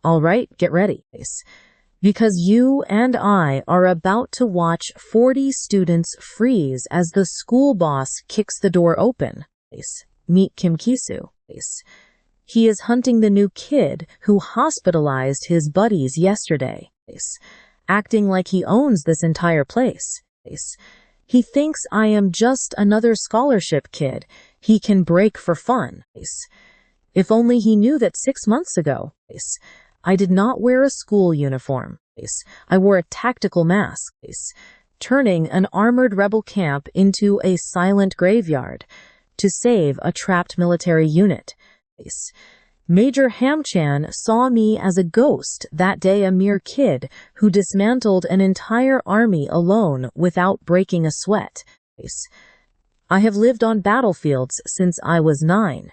All right, get ready. Because you and I are about to watch 40 students freeze as the school boss kicks the door open. Meet Kim Kisu. He is hunting the new kid who hospitalized his buddies yesterday, acting like he owns this entire place. He thinks I am just another scholarship kid he can break for fun. If only he knew that 6 months ago, I did not wear a school uniform. I wore a tactical mask, turning an armored rebel camp into a silent graveyard to save a trapped military unit. Major Hamchan saw me as a ghost that day, a mere kid who dismantled an entire army alone without breaking a sweat. I have lived on battlefields since I was 9.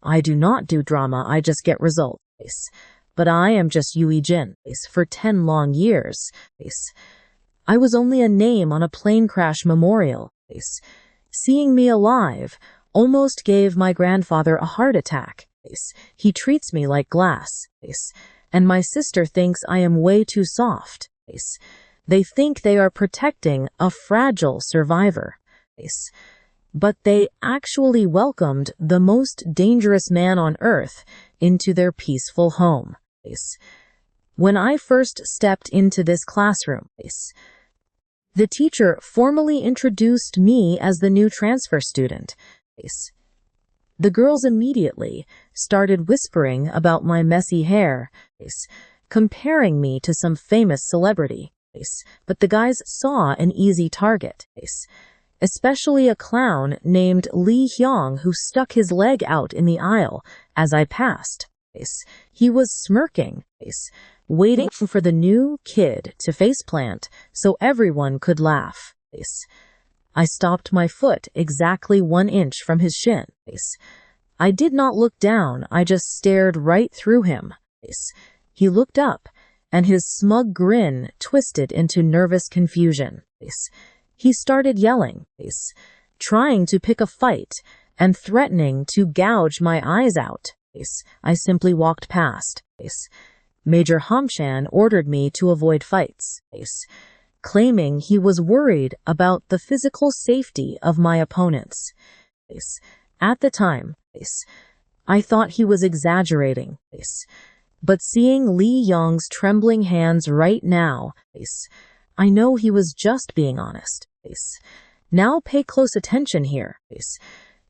I do not do drama, I just get results. But I am just Yui Jin for 10 long years. I was only a name on a plane crash memorial. Seeing me alive almost gave my grandfather a heart attack. He treats me like glass. And my sister thinks I am way too soft. They think they are protecting a fragile survivor. But they actually welcomed the most dangerous man on earth into their peaceful home. When I first stepped into this classroom, the teacher formally introduced me as the new transfer student. The girls immediately started whispering about my messy hair, comparing me to some famous celebrity. But the guys saw an easy target, especially a clown named Lee Hyung who stuck his leg out in the aisle as I passed. He was smirking, waiting for the new kid to faceplant so everyone could laugh. I stopped my foot exactly 1 inch from his shin. I did not look down, I just stared right through him. He looked up, and his smug grin twisted into nervous confusion. He started yelling, trying to pick a fight, and threatening to gouge my eyes out. I simply walked past. Major Hamchan ordered me to avoid fights, claiming he was worried about the physical safety of my opponents. At the time, I thought he was exaggerating. But seeing Lee Young's trembling hands right now, I know he was just being honest. Now pay close attention here,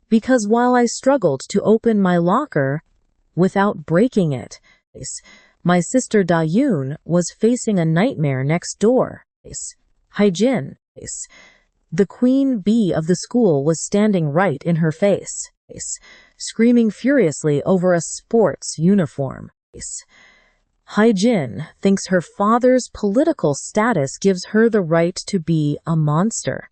because while I struggled to open my locker without breaking it, my sister Da-yoon was facing a nightmare next door. Hae-jin, the queen bee of the school, was standing right in her face, screaming furiously over a sports uniform. Hae-jin thinks her father's political status gives her the right to be a monster,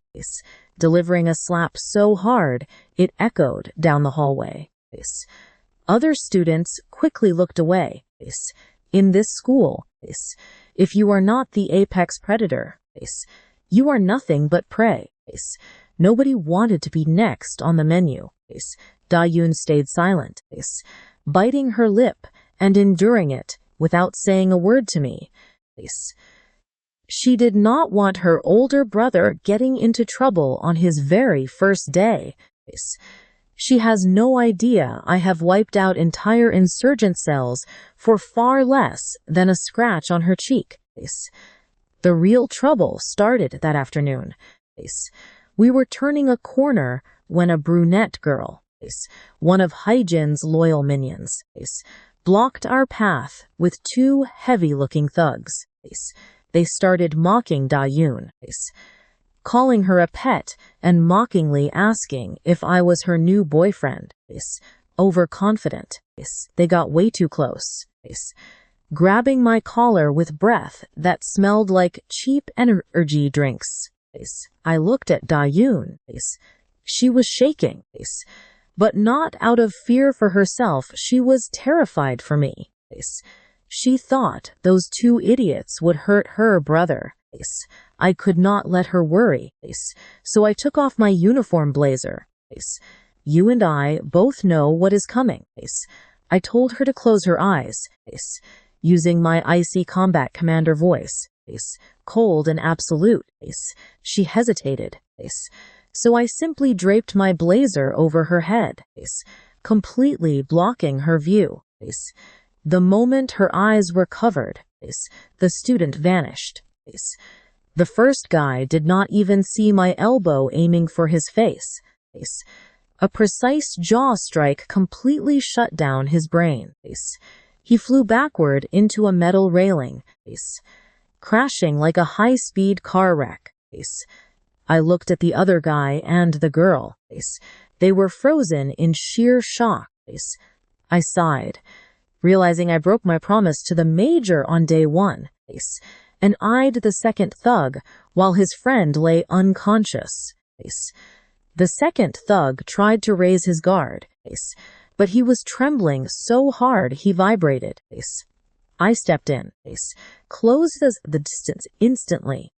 delivering a slap so hard it echoed down the hallway. Other students quickly looked away. In this school, if you are not the apex predator, you are nothing but prey. Nobody wanted to be next on the menu. Da-yoon stayed silent, biting her lip and enduring it without saying a word to me. She did not want her older brother getting into trouble on his very first day. She has no idea I have wiped out entire insurgent cells for far less than a scratch on her cheek. The real trouble started that afternoon. We were turning a corner when a brunette girl, one of Hae-jin's loyal minions, blocked our path with 2 heavy-looking thugs. They started mocking Da-yoon, calling her a pet and mockingly asking if I was her new boyfriend. Overconfident. They got way too close, grabbing my collar with breath that smelled like cheap energy drinks. I looked at Da-yoon. She was shaking, but not out of fear for herself. She was terrified for me. She thought those 2 idiots would hurt her brother. I could not let her worry, so I took off my uniform blazer. You and I both know what is coming. I told her to close her eyes, using my icy combat commander voice, cold and absolute. She hesitated, so I simply draped my blazer over her head, completely blocking her view. The moment her eyes were covered, the student vanished. The first guy did not even see my elbow aiming for his face. A precise jaw strike completely shut down his brain. He flew backward into a metal railing, crashing like a high-speed car wreck. I looked at the other guy and the girl. They were frozen in sheer shock. I sighed, realizing I broke my promise to the major on day one, and eyed the second thug while his friend lay unconscious. The second thug tried to raise his guard, but he was trembling so hard he vibrated. I stepped in, closed the distance instantly.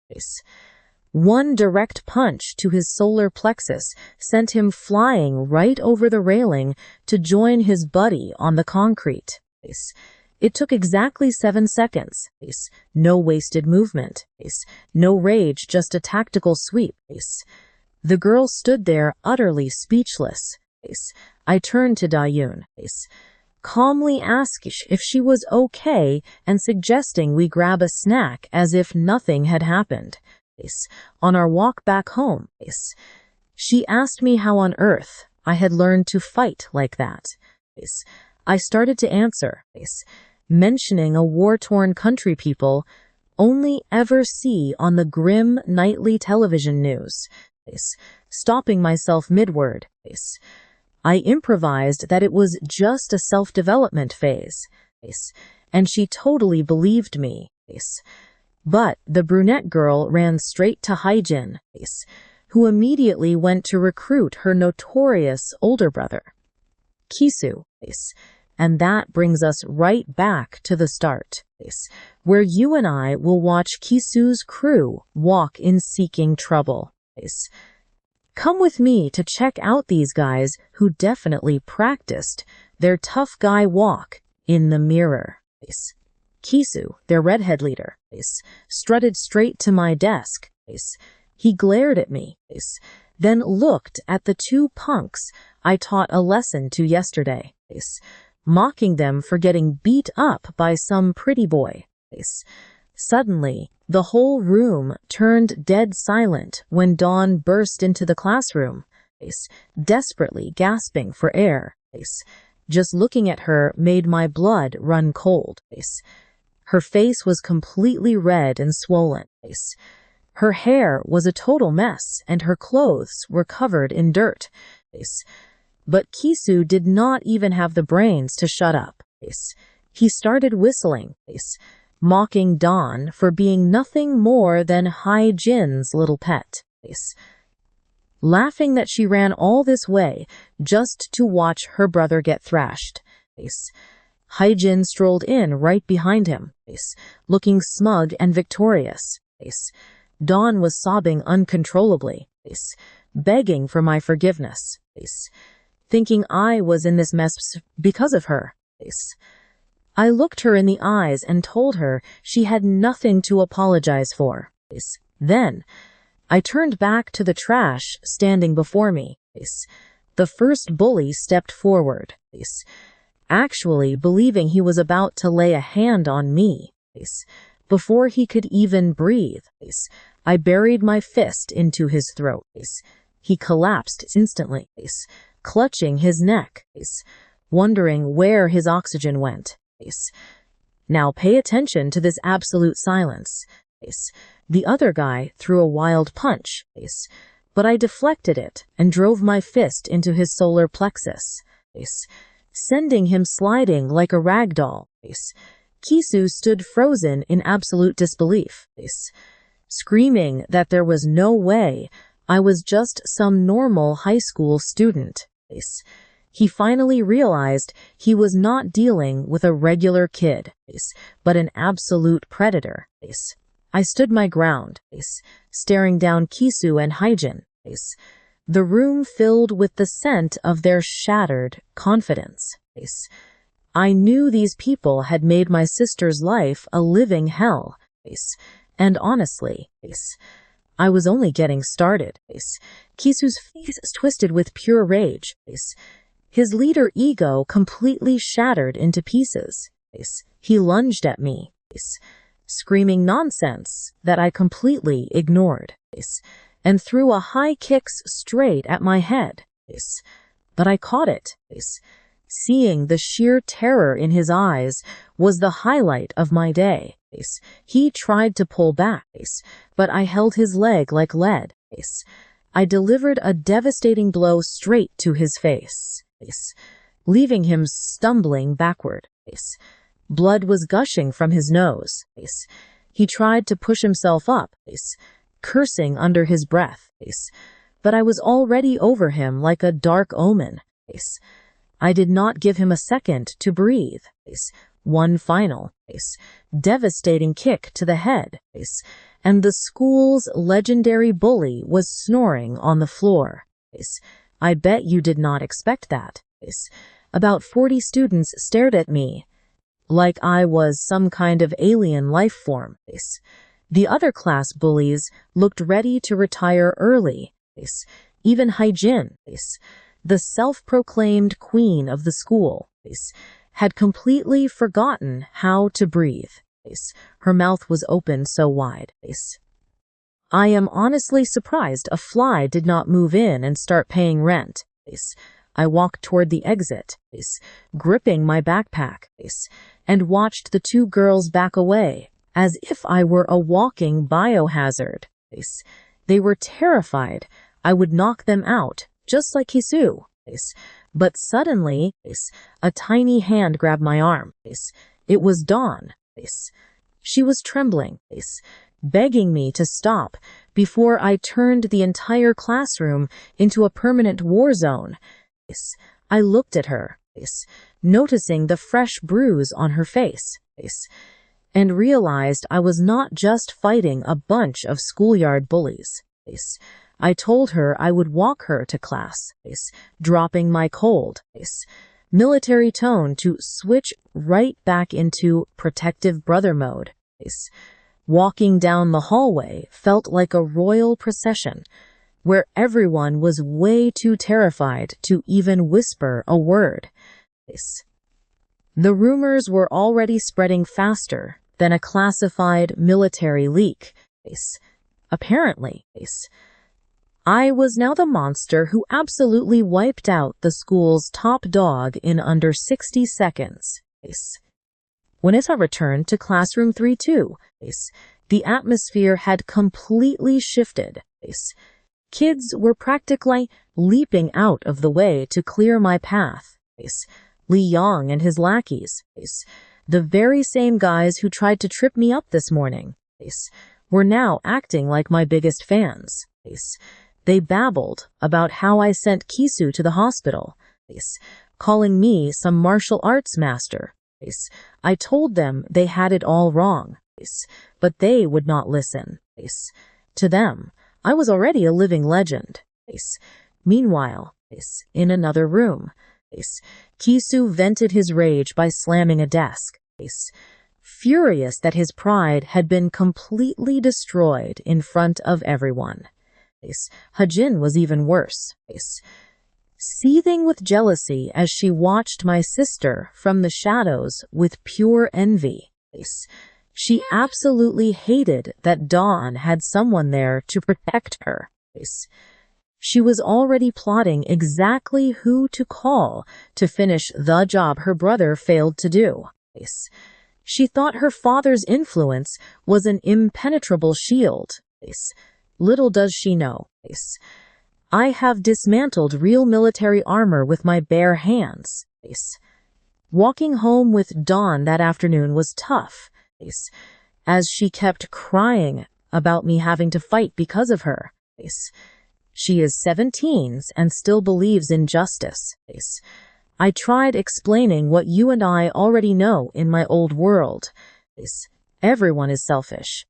One direct punch to his solar plexus sent him flying right over the railing to join his buddy on the concrete. It took exactly 7 seconds. No wasted movement. No rage, just a tactical sweep. The girl stood there utterly speechless. I turned to Dayun, calmly asking if she was okay and suggesting we grab a snack as if nothing had happened. On our walk back home, she asked me how on earth I had learned to fight like that. I started to answer, mentioning a war-torn country people only ever see on the grim nightly television news, stopping myself mid-word. I improvised that it was just a self-development phase, and she totally believed me. But the brunette girl ran straight to Haijin, who immediately went to recruit her notorious older brother, Kisu. And that brings us right back to the start, where you and I will watch Kisu's crew walk in seeking trouble. Come with me to check out these guys who definitely practiced their tough guy walk in the mirror. Kisu, their redhead leader, strutted straight to my desk. He glared at me, then looked at the 2 punks I taught a lesson to yesterday, mocking them for getting beat up by some pretty boy. Suddenly, the whole room turned dead silent when Dawn burst into the classroom, desperately gasping for air. Just looking at her made my blood run cold. Her face was completely red and swollen. Her hair was a total mess, and her clothes were covered in dirt. But Kisu did not even have the brains to shut up. He started whistling, mocking Dawn for being nothing more than Haijin's little pet, laughing that she ran all this way just to watch her brother get thrashed. Haijin strolled in right behind him, looking smug and victorious. Dawn was sobbing uncontrollably, begging for my forgiveness, thinking I was in this mess because of her. I looked her in the eyes and told her she had nothing to apologize for. Then, I turned back to the trash standing before me. The first bully stepped forward, actually believing he was about to lay a hand on me. Before he could even breathe, I buried my fist into his throat. He collapsed instantly, clutching his neck, wondering where his oxygen went. Now pay attention to this absolute silence. The other guy threw a wild punch, but I deflected it and drove my fist into his solar plexus, sending him sliding like a rag doll. Kisu stood frozen in absolute disbelief, screaming that there was no way I was just some normal high school student. He finally realized he was not dealing with a regular kid, but an absolute predator. I stood my ground, staring down Kisu and Haijin, the room filled with the scent of their shattered confidence. I knew these people had made my sister's life a living hell. And honestly, I was only getting started. Kisu's face twisted with pure rage. His leader ego completely shattered into pieces. He lunged at me, screaming nonsense that I completely ignored, and threw a high kick straight at my head. But I caught it. Seeing the sheer terror in his eyes was the highlight of my day. He tried to pull back, but I held his leg like lead. I delivered a devastating blow straight to his face, leaving him stumbling backward. Blood was gushing from his nose. He tried to push himself up, cursing under his breath, but I was already over him like a dark omen. I did not give him a second to breathe. One final, devastating kick to the head, and the school's legendary bully was snoring on the floor. I bet you did not expect that. About 40 students stared at me like I was some kind of alien life form. The other class bullies looked ready to retire early. Even Haijin, the self-proclaimed queen of the school, had completely forgotten how to breathe. Her mouth was open so wide. I am honestly surprised a fly did not move in and start paying rent. I walked toward the exit, gripping my backpack, and watched the two girls back away, as if I were a walking biohazard. They were terrified I would knock them out, just like Kisu. But suddenly, a tiny hand grabbed my arm. It was Dawn. She was trembling, begging me to stop before I turned the entire classroom into a permanent war zone. I looked at her, noticing the fresh bruise on her face, and realized I was not just fighting a bunch of schoolyard bullies. I told her I would walk her to class, dropping my cold, military tone to switch right back into protective brother mode. Walking down the hallway felt like a royal procession, where everyone was way too terrified to even whisper a word. The rumors were already spreading faster than a classified military leak. Apparently, I was now the monster who absolutely wiped out the school's top dog in under 60 seconds. When I returned to classroom 3-2, the atmosphere had completely shifted. Kids were practically leaping out of the way to clear my path. Li Yang and his lackeys, the very same guys who tried to trip me up this morning, were now acting like my biggest fans. They babbled about how I sent Kisu to the hospital, calling me some martial arts master. I told them they had it all wrong, but they would not listen. To them, I was already a living legend. Meanwhile, in another room, Kisu vented his rage by slamming a desk, furious that his pride had been completely destroyed in front of everyone. Hajin was even worse, seething with jealousy as she watched my sister from the shadows with pure envy. She absolutely hated that Dawn had someone there to protect her. She was already plotting exactly who to call to finish the job her brother failed to do. She thought her father's influence was an impenetrable shield. Little does she know, I have dismantled real military armor with my bare hands. Walking home with Dawn that afternoon was tough, as she kept crying about me having to fight because of her. She is 17 and still believes in justice. I tried explaining what you and I already know in my old world. Everyone is selfish.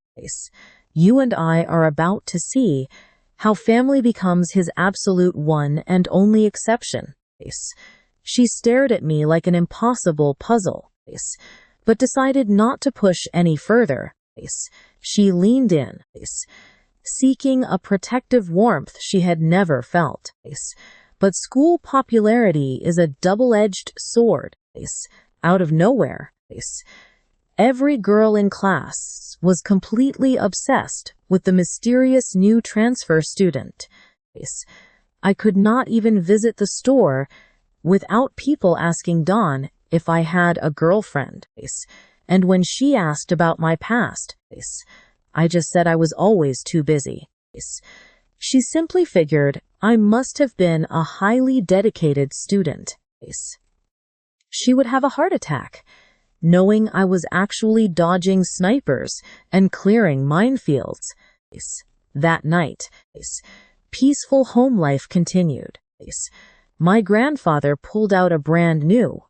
You and I are about to see how family becomes his absolute one and only exception. She stared at me like an impossible puzzle, but decided not to push any further. She leaned in, seeking a protective warmth she had never felt. But school popularity is a double-edged sword. Out of nowhere, every girl in class was completely obsessed with the mysterious new transfer student. I could not even visit the store without people asking Dawn if I had a girlfriend. And when she asked about my past, I just said I was always too busy. She simply figured I must have been a highly dedicated student. She would have a heart attack, knowing I was actually dodging snipers and clearing minefields. That night, peaceful home life continued. My grandfather pulled out a brand new,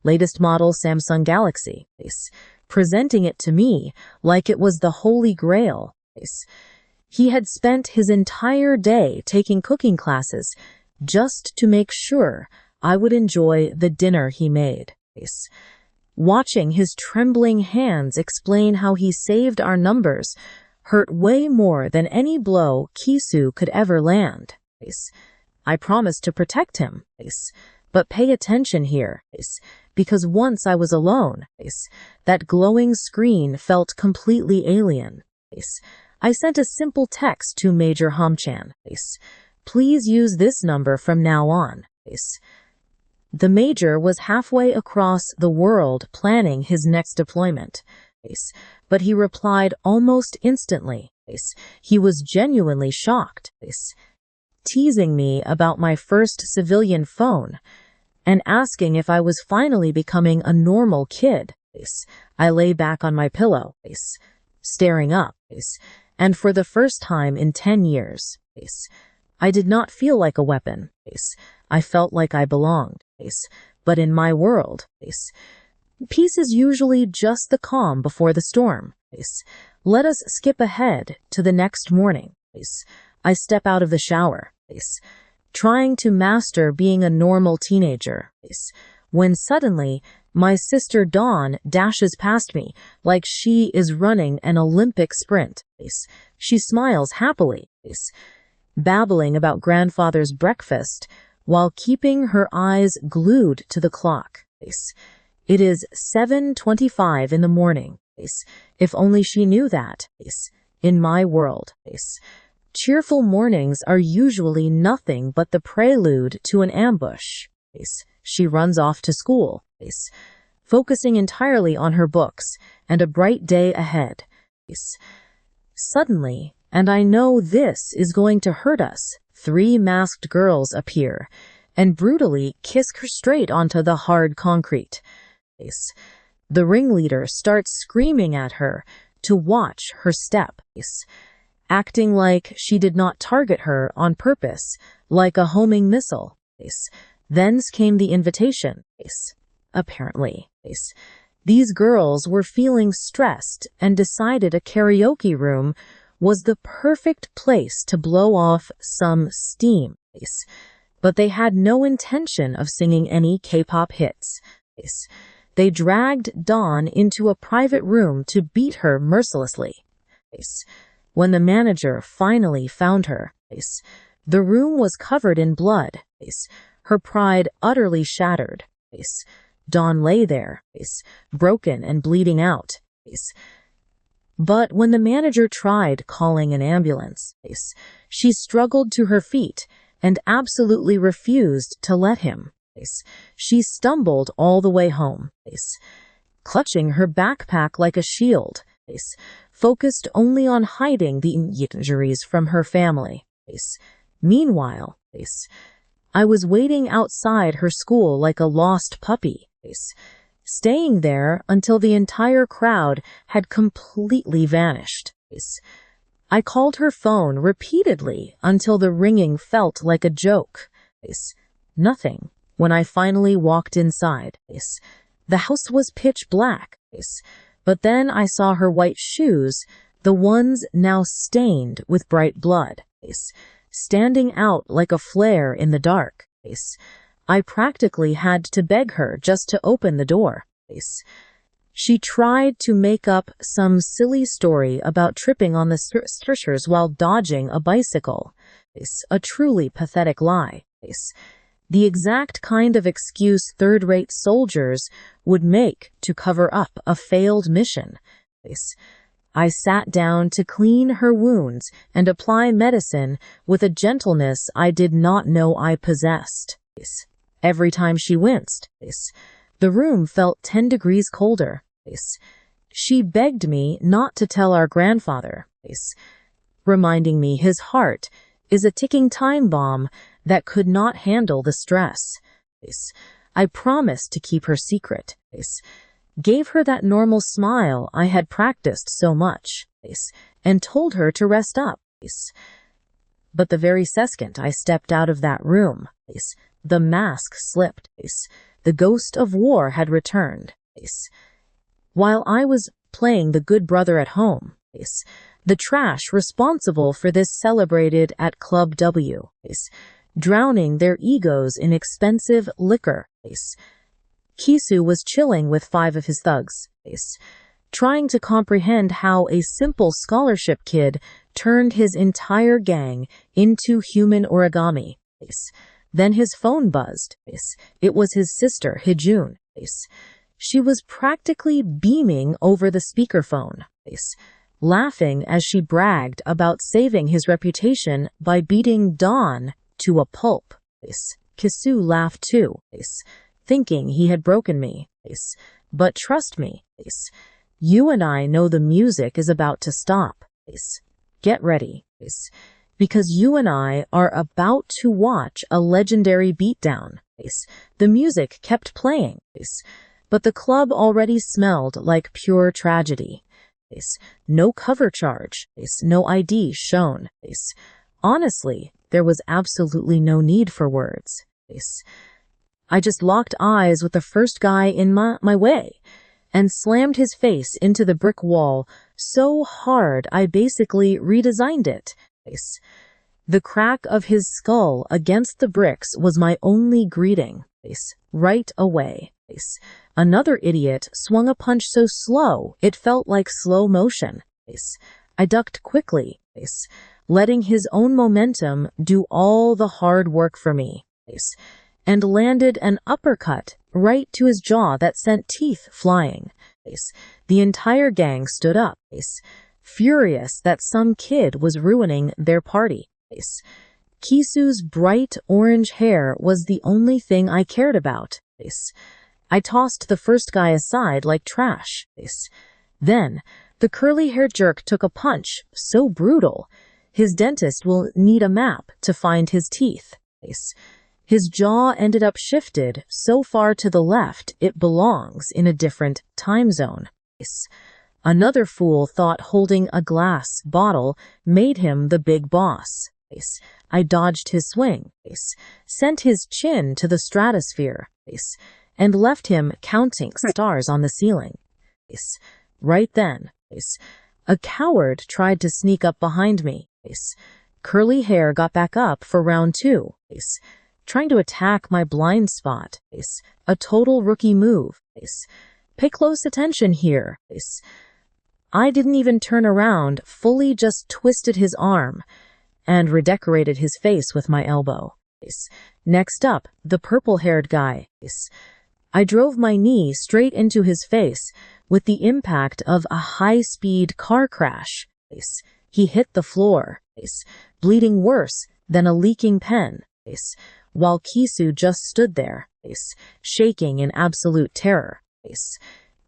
latest model Samsung Galaxy, presenting it to me like it was the Holy Grail. He had spent his entire day taking cooking classes just to make sure I would enjoy the dinner he made. Watching his trembling hands explain how he saved our numbers hurt way more than any blow Kisu could ever land. I promised to protect him, but pay attention here, because once I was alone, that glowing screen felt completely alien. I sent a simple text to Major Hamchan. Please use this number from now on. The Major was halfway across the world planning his next deployment, but he replied almost instantly. He was genuinely shocked, teasing me about my first civilian phone and asking if I was finally becoming a normal kid. I lay back on my pillow, staring up, and for the first time in 10 years, I did not feel like a weapon. I felt like I belonged. But in my world, peace is usually just the calm before the storm. Let us skip ahead to the next morning. I step out of the shower, trying to master being a normal teenager, when suddenly my sister Dawn dashes past me like she is running an Olympic sprint. She smiles happily, babbling about grandfather's breakfast while keeping her eyes glued to the clock. It is 7:25 in the morning. If only she knew that. In my world, cheerful mornings are usually nothing but the prelude to an ambush. She runs off to school, focusing entirely on her books and a bright day ahead. Suddenly, and I know this is going to hurt us, 3 masked girls appear and brutally kiss her straight onto the hard concrete. The ringleader starts screaming at her to watch her step, acting like she did not target her on purpose, like a homing missile. Thence came the invitation. Apparently, these girls were feeling stressed and decided a karaoke room was the perfect place to blow off some steam. But they had no intention of singing any K-pop hits. They dragged Dawn into a private room to beat her mercilessly. When the manager finally found her, the room was covered in blood, her pride utterly shattered. Dawn lay there, broken and bleeding out. But when the manager tried calling an ambulance, she struggled to her feet and absolutely refused to let him. She stumbled all the way home, clutching her backpack like a shield, focused only on hiding the injuries from her family. Meanwhile, I was waiting outside her school like a lost puppy, staying there until the entire crowd had completely vanished. I called her phone repeatedly until the ringing felt like a joke. Nothing. When I finally walked inside, the house was pitch black, but then I saw her white shoes, the ones now stained with bright blood, standing out like a flare in the dark. I practically had to beg her just to open the door. She tried to make up some silly story about tripping on the stretchers while dodging a bicycle. A truly pathetic lie. The exact kind of excuse third-rate soldiers would make to cover up a failed mission. I sat down to clean her wounds and apply medicine with a gentleness I did not know I possessed. Every time she winced, the room felt 10 degrees colder. She begged me not to tell our grandfather, reminding me his heart is a ticking time bomb that could not handle the stress. I promised to keep her secret. Gave her that normal smile I had practiced so much, and told her to rest up. But the very second I stepped out of that room, the mask slipped. The ghost of war had returned. While I was playing the good brother at home, the trash responsible for this celebrated at Club W, drowning their egos in expensive liquor. Kisu was chilling with 5 of his thugs, trying to comprehend how a simple scholarship kid turned his entire gang into human origami. Then his phone buzzed. It was his sister, Hijun. She was practically beaming over the speakerphone, laughing as she bragged about saving his reputation by beating Don to a pulp. Kisu laughed too, thinking he had broken me. But trust me, you and I know the music is about to stop. Get ready, because you and I are about to watch a legendary beatdown. The music kept playing, but the club already smelled like pure tragedy. No cover charge, no ID shown. Honestly, there was absolutely no need for words. I just locked eyes with the first guy in my way and slammed his face into the brick wall so hard I basically redesigned it. The crack of his skull against the bricks was my only greeting. Right away. Another idiot swung a punch so slow it felt like slow motion. I ducked quickly, letting his own momentum do all the hard work for me, and landed an uppercut right to his jaw that sent teeth flying. The entire gang stood up, furious that some kid was ruining their party. Kisu's bright orange hair was the only thing I cared about. I tossed the first guy aside like trash. Then, the curly-haired jerk took a punch so brutal, his dentist will need a map to find his teeth. His jaw ended up shifted so far to the left it belongs in a different time zone. Another fool thought holding a glass bottle made him the big boss. I dodged his swing, sent his chin to the stratosphere, and left him counting stars on the ceiling. Right then, a coward tried to sneak up behind me. Curly hair got back up for round 2, trying to attack my blind spot. A total rookie move. Pay close attention here. I didn't even turn around, fully just twisted his arm and redecorated his face with my elbow. Next up, the purple-haired guy. I drove my knee straight into his face with the impact of a high-speed car crash. He hit the floor, bleeding worse than a leaking pen, while Kisu just stood there, shaking in absolute terror.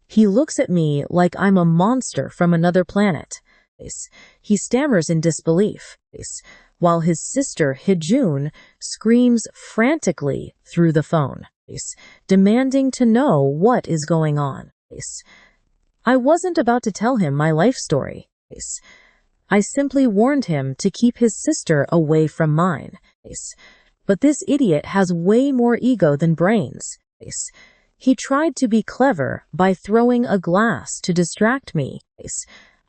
He looks at me like I'm a monster from another planet. He stammers in disbelief, while his sister Hijun screams frantically through the phone, demanding to know what is going on. I wasn't about to tell him my life story. I simply warned him to keep his sister away from mine. But this idiot has way more ego than brains. He tried to be clever by throwing a glass to distract me.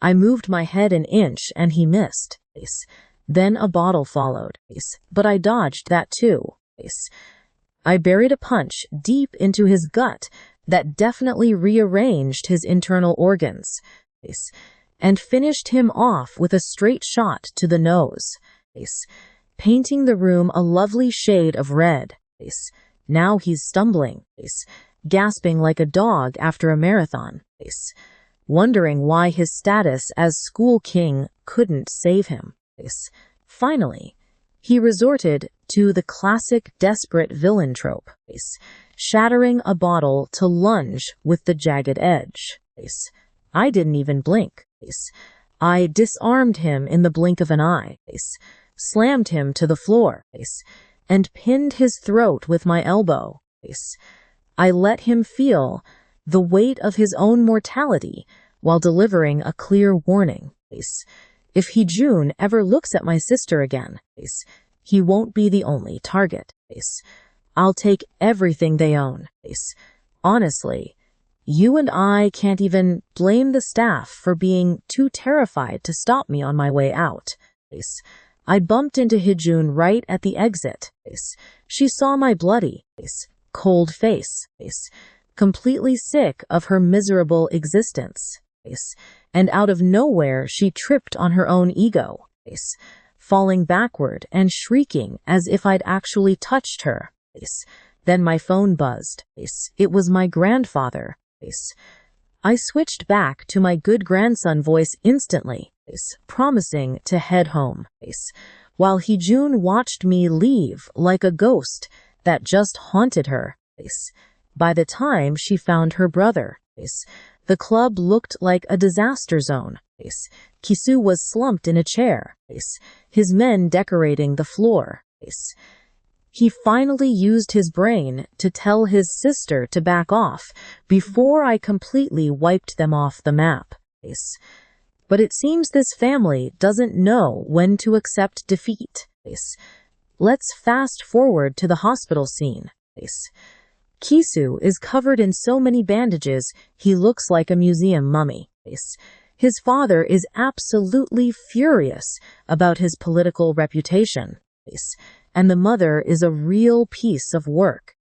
I moved my head an inch and he missed. Then a bottle followed, but I dodged that too. I buried a punch deep into his gut that definitely rearranged his internal organs, and finished him off with a straight shot to the nose, painting the room a lovely shade of red. Now he's stumbling, gasping like a dog after a marathon, wondering why his status as school king couldn't save him. Finally, he resorted to the classic desperate villain trope, shattering a bottle to lunge with the jagged edge. I didn't even blink. I disarmed him in the blink of an eye, slammed him to the floor, and pinned his throat with my elbow. I let him feel the weight of his own mortality while delivering a clear warning. If Hee-jun ever looks at my sister again, he won't be the only target. I'll take everything they own. Honestly, you and I can't even blame the staff for being too terrified to stop me on my way out. I bumped into Hee-jun right at the exit. She saw my bloody, cold face, completely sick of her miserable existence. And out of nowhere she tripped on her own ego, falling backward and shrieking as if I'd actually touched her. Then my phone buzzed. It was my grandfather. I switched back to my good grandson voice instantly, promising to head home, while Hee-jun watched me leave like a ghost that just haunted her. By the time she found her brother, the club looked like a disaster zone. Kisu was slumped in a chair, his men decorating the floor. He finally used his brain to tell his sister to back off before I completely wiped them off the map. But it seems this family doesn't know when to accept defeat. Let's fast forward to the hospital scene. Kisu is covered in so many bandages he looks like a museum mummy. His father is absolutely furious about his political reputation. And the mother is a real piece of work.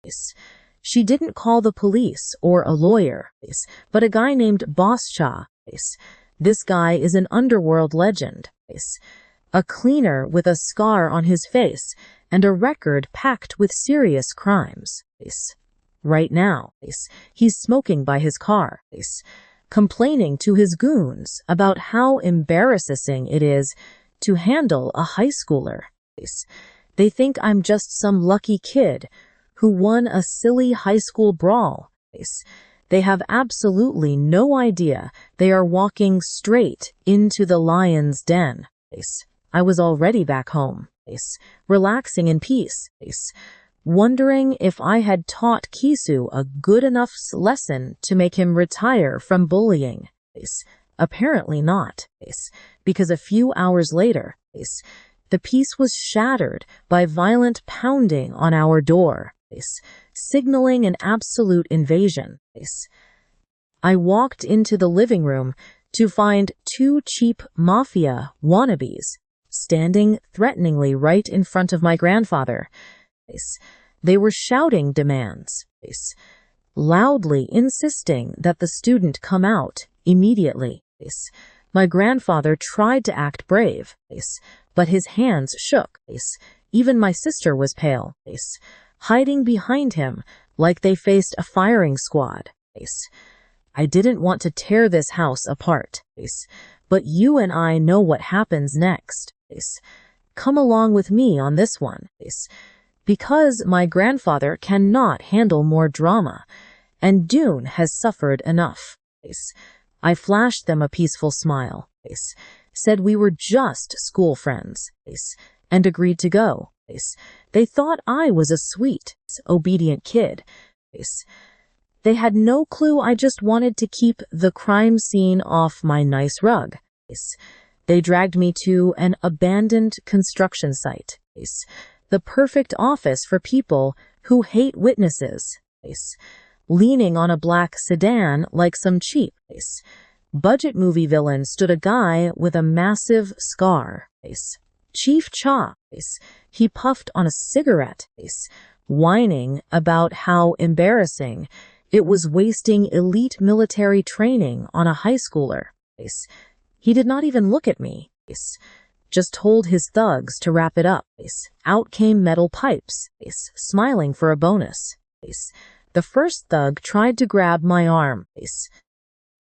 She didn't call the police or a lawyer, but a guy named Boss Cha. This guy is an underworld legend. A cleaner with a scar on his face and a record packed with serious crimes. Right now, he's smoking by his car, complaining to his goons about how embarrassing it is to handle a high schooler. They think I'm just some lucky kid who won a silly high school brawl. They have absolutely no idea they are walking straight into the lion's den. I was already back home, relaxing in peace, wondering if I had taught Kisu a good enough lesson to make him retire from bullying. Apparently not, because a few hours later, the peace was shattered by violent pounding on our door, signaling an absolute invasion. I walked into the living room to find two cheap mafia wannabes standing threateningly right in front of my grandfather. They were shouting demands, loudly insisting that the student come out immediately. My grandfather tried to act brave, but his hands shook. Even my sister was pale, hiding behind him like they faced a firing squad. I didn't want to tear this house apart, but you and I know what happens next. Come along with me on this one, because my grandfather cannot handle more drama, and Dune has suffered enough. I flashed them a peaceful smile, said we were just school friends, and agreed to go. They thought I was a sweet, obedient kid. They had no clue I just wanted to keep the crime scene off my nice rug. They dragged me to an abandoned construction site, the perfect office for people who hate witnesses, leaning on a black sedan like some cheap budget movie villain stood a guy with a massive scar. Chief Cha. He puffed on a cigarette, whining about how embarrassing it was wasting elite military training on a high schooler. He did not even look at me, just told his thugs to wrap it up. Out came metal pipes, smiling for a bonus. The first thug tried to grab my arm,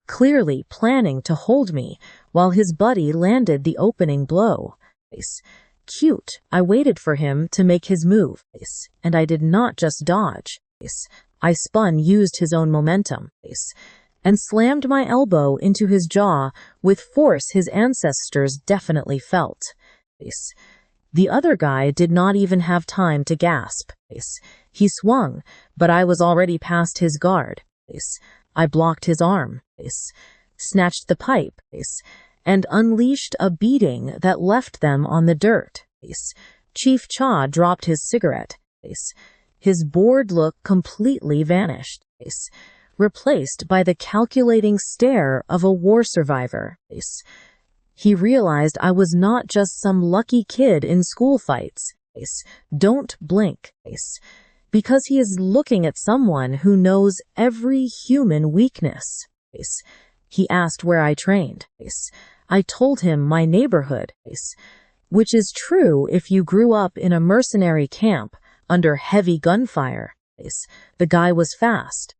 clearly planning to hold me while his buddy landed the opening blow. Cute, I waited for him to make his move, and I did not just dodge. I spun, used his own momentum, and slammed my elbow into his jaw with force his ancestors definitely felt. The other guy did not even have time to gasp. He swung, but I was already past his guard. I blocked his arm, snatched the pipe, and unleashed a beating that left them on the dirt. Chief Cha dropped his cigarette. His bored look completely vanished, replaced by the calculating stare of a war survivor. He realized I was not just some lucky kid in school fights. Don't blink, because he is looking at someone who knows every human weakness. He asked where I trained. I told him my neighborhood, which is true if you grew up in a mercenary camp under heavy gunfire. The guy was fast.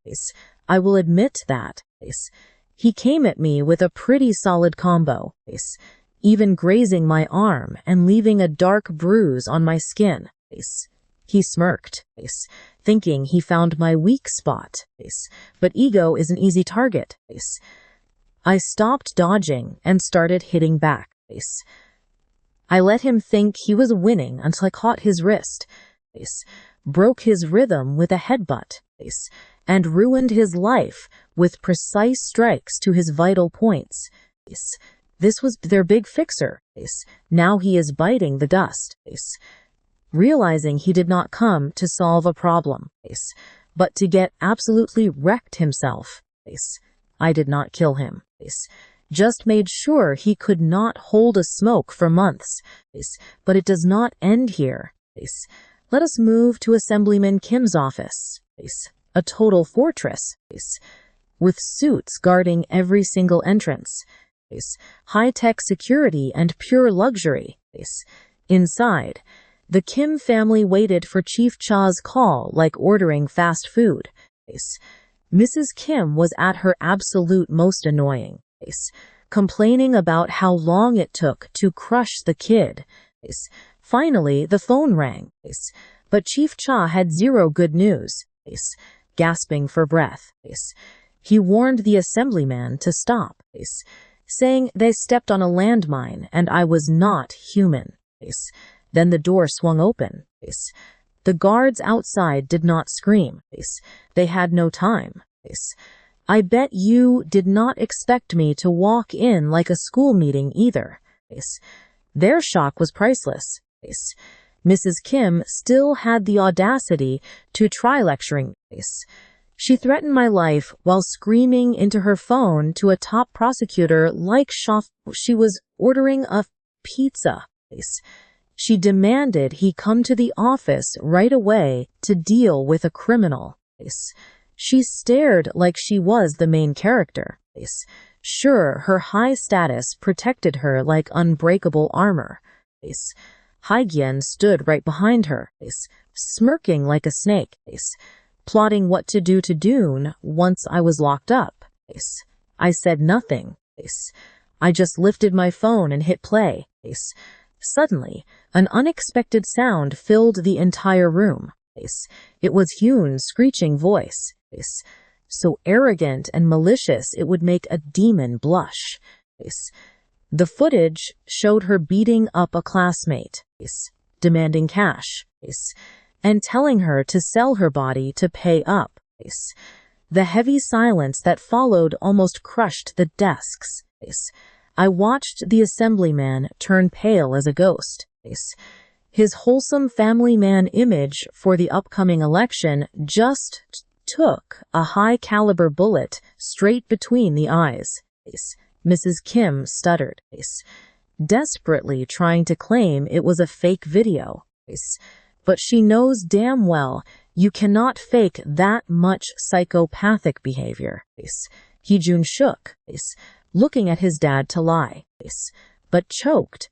I will admit that. He came at me with a pretty solid combo, even grazing my arm and leaving a dark bruise on my skin. He smirked, thinking he found my weak spot, but ego is an easy target. I stopped dodging and started hitting back. I let him think he was winning until I caught his wrist, broke his rhythm with a headbutt, and ruined his life with precise strikes to his vital points. This was their big fixer. Now he is biting the dust, realizing he did not come to solve a problem, but to get absolutely wrecked himself. I did not kill him, just made sure he could not hold a smoke for months. But it does not end here. Let us move to Assemblyman Kim's office, a total fortress, with suits guarding every single entrance, high-tech security and pure luxury. Inside, the Kim family waited for Chief Cha's call like ordering fast food. Mrs. Kim was at her absolute most annoying, complaining about how long it took to crush the kid. Finally, the phone rang, but Chief Cha had zero good news. Gasping for breath, he warned the assemblyman to stop, saying they stepped on a landmine and I was not human. Then the door swung open. The guards outside did not scream. They had no time. I bet you did not expect me to walk in like a school meeting either. Their shock was priceless. Mrs. Kim still had the audacity to try lecturing. She threatened my life while screaming into her phone to a top prosecutor like she was ordering a pizza. She demanded he come to the office right away to deal with a criminal. She stared like she was the main character. Sure, her high status protected her like unbreakable armor. Haigyan stood right behind her, smirking like a snake, plotting what to do to Dune once I was locked up. I said nothing. I just lifted my phone and hit play. Suddenly, an unexpected sound filled the entire room. It was Hyun's screeching voice, so arrogant and malicious it would make a demon blush. The footage showed her beating up a classmate, demanding cash, and telling her to sell her body to pay up. The heavy silence that followed almost crushed the desks. I watched the assemblyman turn pale as a ghost. His wholesome family man image for the upcoming election just took a high-caliber bullet straight between the eyes. Mrs. Kim stuttered, desperately trying to claim it was a fake video. But she knows damn well you cannot fake that much psychopathic behavior. Heejun shook, looking at his dad to lie, but choked.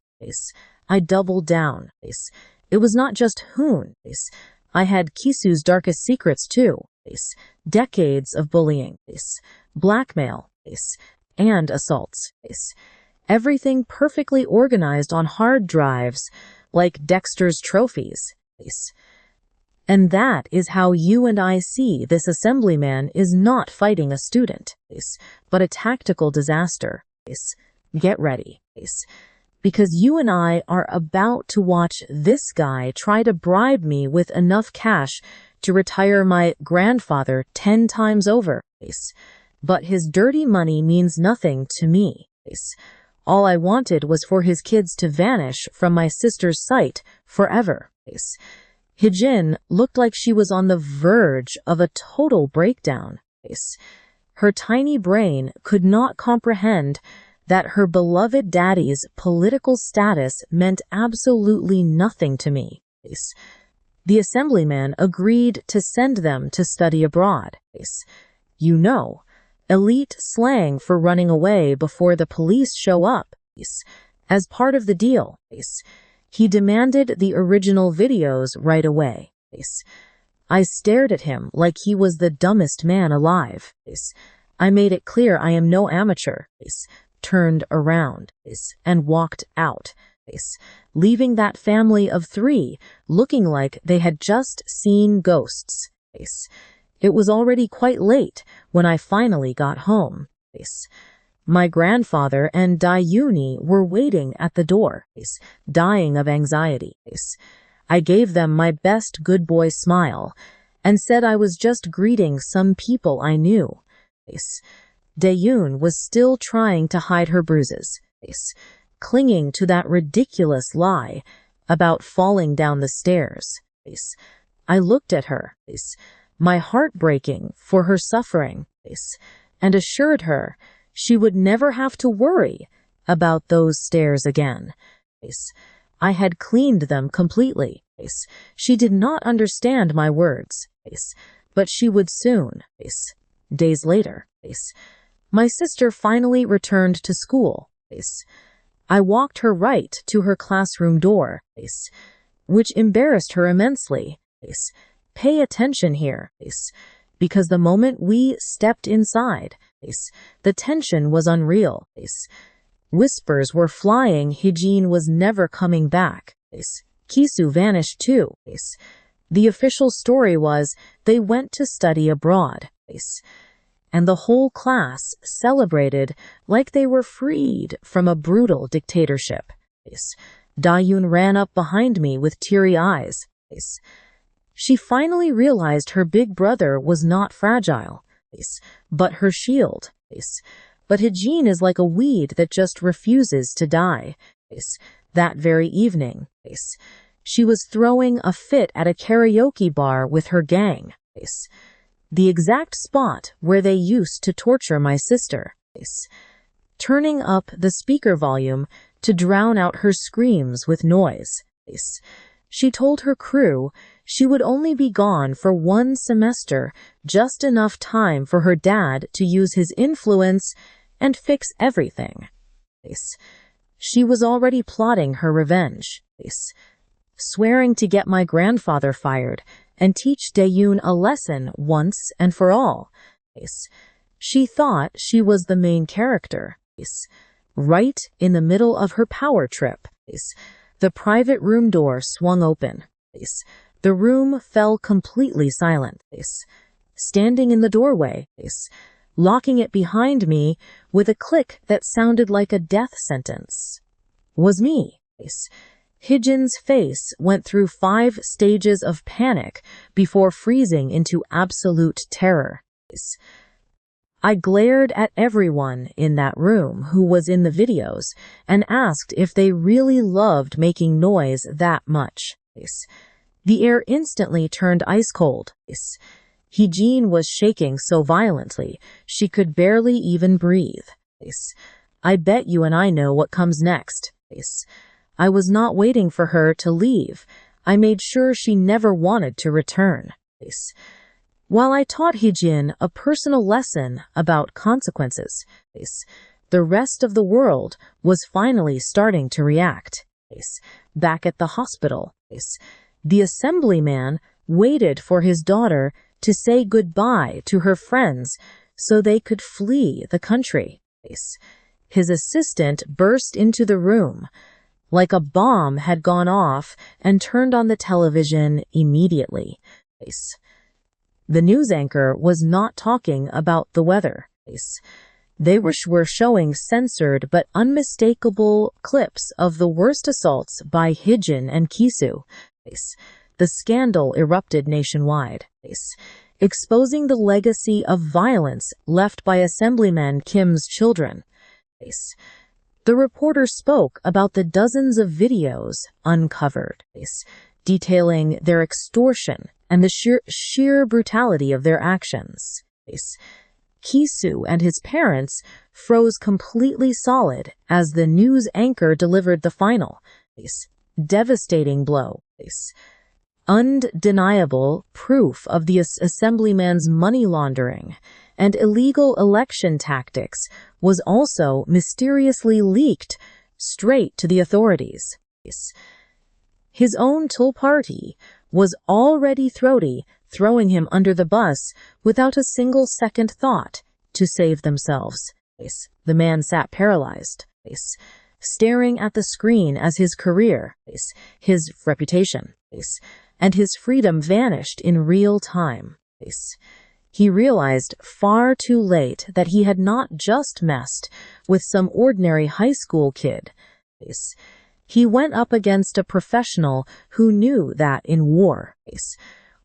I doubled down. It was not just Hoon. I had Kisu's darkest secrets too. Decades of bullying, blackmail, and assaults. Everything perfectly organized on hard drives like Dexter's trophies. And that is how you and I see this assemblyman is not fighting a student, but a tactical disaster. Get ready, because you and I are about to watch this guy try to bribe me with enough cash to retire my grandfather 10 times over. But his dirty money means nothing to me. All I wanted was for his kids to vanish from my sister's sight forever. Hijin looked like she was on the verge of a total breakdown. Her tiny brain could not comprehend that her beloved daddy's political status meant absolutely nothing to me. The assemblyman agreed to send them to study abroad. You know, elite slang for running away before the police show up. As part of the deal, he demanded the original videos right away. I stared at him like he was the dumbest man alive. I made it clear I am no amateur, turned around, and walked out, leaving that family of 3 looking like they had just seen ghosts. It was already quite late when I finally got home. My grandfather and Dayuni were waiting at the door, dying of anxiety. I gave them my best good boy smile and said I was just greeting some people I knew. Dayun was still trying to hide her bruises, clinging to that ridiculous lie about falling down the stairs. I looked at her, my heart breaking for her suffering, and assured her she would never have to worry about those stairs again. I had cleaned them completely. She did not understand my words, but she would soon. Days later, my sister finally returned to school. I walked her right to her classroom door, which embarrassed her immensely. Pay attention here, because the moment we stepped inside, the tension was unreal. Whispers were flying Hijin was never coming back. Kisu vanished too. The official story was they went to study abroad. And the whole class celebrated like they were freed from a brutal dictatorship. Dayun ran up behind me with teary eyes. She finally realized her big brother was not fragile, but her shield. But Hijin is like a weed that just refuses to die. That very evening, she was throwing a fit at a karaoke bar with her gang. The exact spot where they used to torture my sister, turning up the speaker volume to drown out her screams with noise. She told her crew she would only be gone for 1 semester, just enough time for her dad to use his influence and fix everything. She was already plotting her revenge, swearing to get my grandfather fired and teach Dayun a lesson once and for all. She thought she was the main character. Right in the middle of her power trip, the private room door swung open. The room fell completely silent. Standing in the doorway, locking it behind me with a click that sounded like a death sentence, was me. Hijin's face went through 5 stages of panic before freezing into absolute terror. I glared at everyone in that room who was in the videos and asked if they really loved making noise that much. The air instantly turned ice cold. Hijin was shaking so violently she could barely even breathe. I bet you and I know what comes next. I was not waiting for her to leave. I made sure she never wanted to return. While I taught Heejin a personal lesson about consequences, the rest of the world was finally starting to react. Back at the hospital, the assemblyman waited for his daughter to say goodbye to her friends so they could flee the country. His assistant burst into the room like a bomb had gone off and turned on the television immediately. The news anchor was not talking about the weather. They were showing censored but unmistakable clips of the worst assaults by Heejin and Kisu. The scandal erupted nationwide, exposing the legacy of violence left by Assemblyman Kim's children. The reporter spoke about the dozens of videos uncovered, detailing their extortion and the sheer brutality of their actions. Kisu and his parents froze completely solid as the news anchor delivered the final, devastating blow. Undeniable proof of the assemblyman's money laundering and illegal election tactics was also mysteriously leaked straight to the authorities. His own party was already throwing him under the bus without a single second thought to save themselves. The man sat paralyzed, staring at the screen as his career, his reputation, and his freedom vanished in real time. He realized far too late that he had not just messed with some ordinary high school kid. He went up against a professional who knew that in war,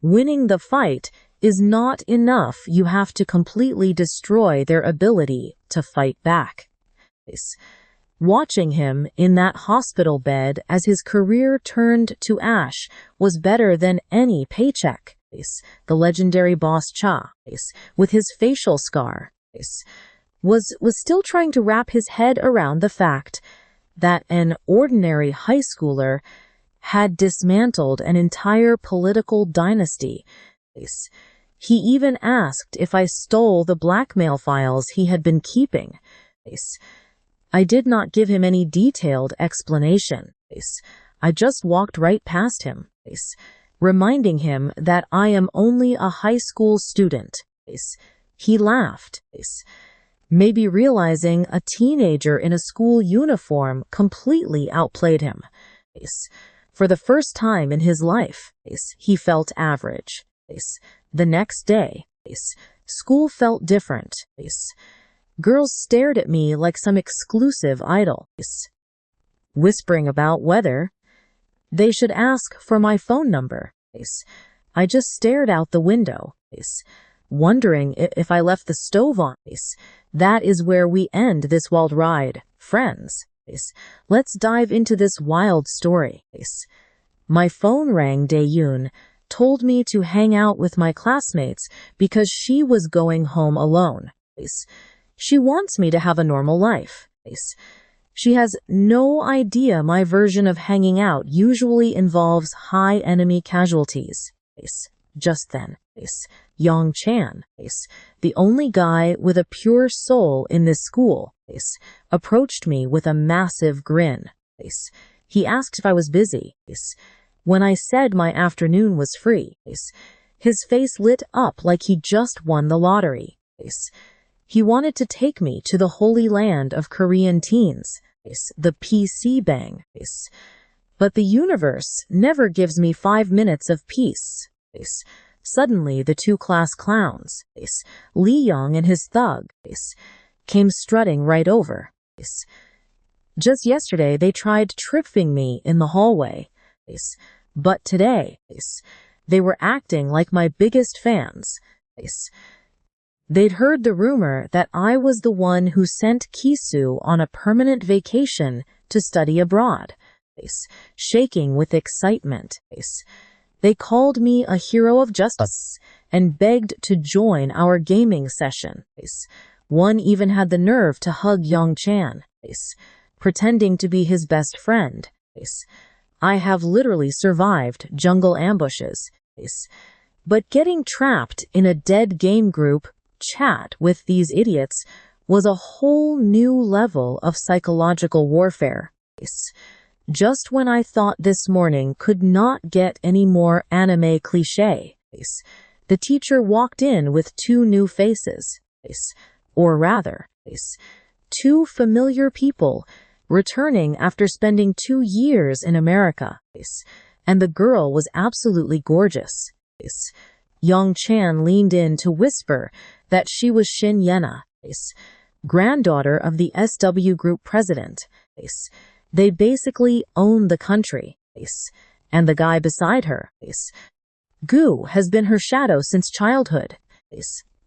winning the fight is not enough. You have to completely destroy their ability to fight back. Watching him in that hospital bed as his career turned to ash was better than any paycheck. The legendary boss Cha, with his facial scar, was still trying to wrap his head around the fact that an ordinary high schooler had dismantled an entire political dynasty. He even asked if I stole the blackmail files he had been keeping. I did not give him any detailed explanation. I just walked right past him, reminding him that I am only a high school student. He laughed, maybe realizing a teenager in a school uniform completely outplayed him. For the first time in his life, he felt average. The next day, school felt different. Girls stared at me like some exclusive idol, whispering about whether they should ask for my phone number. I just stared out the window, wondering if I left the stove on. That is where we end this wild ride, friends. Let's dive into this wild story. My phone rang. Dae-yoon told me to hang out with my classmates because she was going home alone. She wants me to have a normal life. She has no idea my version of hanging out usually involves high enemy casualties. Just then, Yong Chan, the only guy with a pure soul in this school, approached me with a massive grin. He asked if I was busy. When I said my afternoon was free, his face lit up like he just won the lottery. He wanted to take me to the holy land of Korean teens, the PC Bang. But the universe never gives me 5 minutes of peace. Suddenly, the two class clowns, Lee Young and his thug, came strutting right over. Just yesterday, they tried tripping me in the hallway. But today, they were acting like my biggest fans. They'd heard the rumor that I was the one who sent Kisu on a permanent vacation to study abroad. Shaking with excitement, they called me a hero of justice and begged to join our gaming session. One even had the nerve to hug Yong Chan, pretending to be his best friend. I have literally survived jungle ambushes. But getting trapped in a dead game group chat with these idiots was a whole new level of psychological warfare. Just when I thought this morning could not get any more anime cliché, the teacher walked in with two new faces, or rather, two familiar people returning after spending 2 years in America, and the girl was absolutely gorgeous. Young Chan leaned in to whisper that she was Shin Yena, granddaughter of the SW Group president. They basically own the country. And the guy beside her, Gu, has been her shadow since childhood.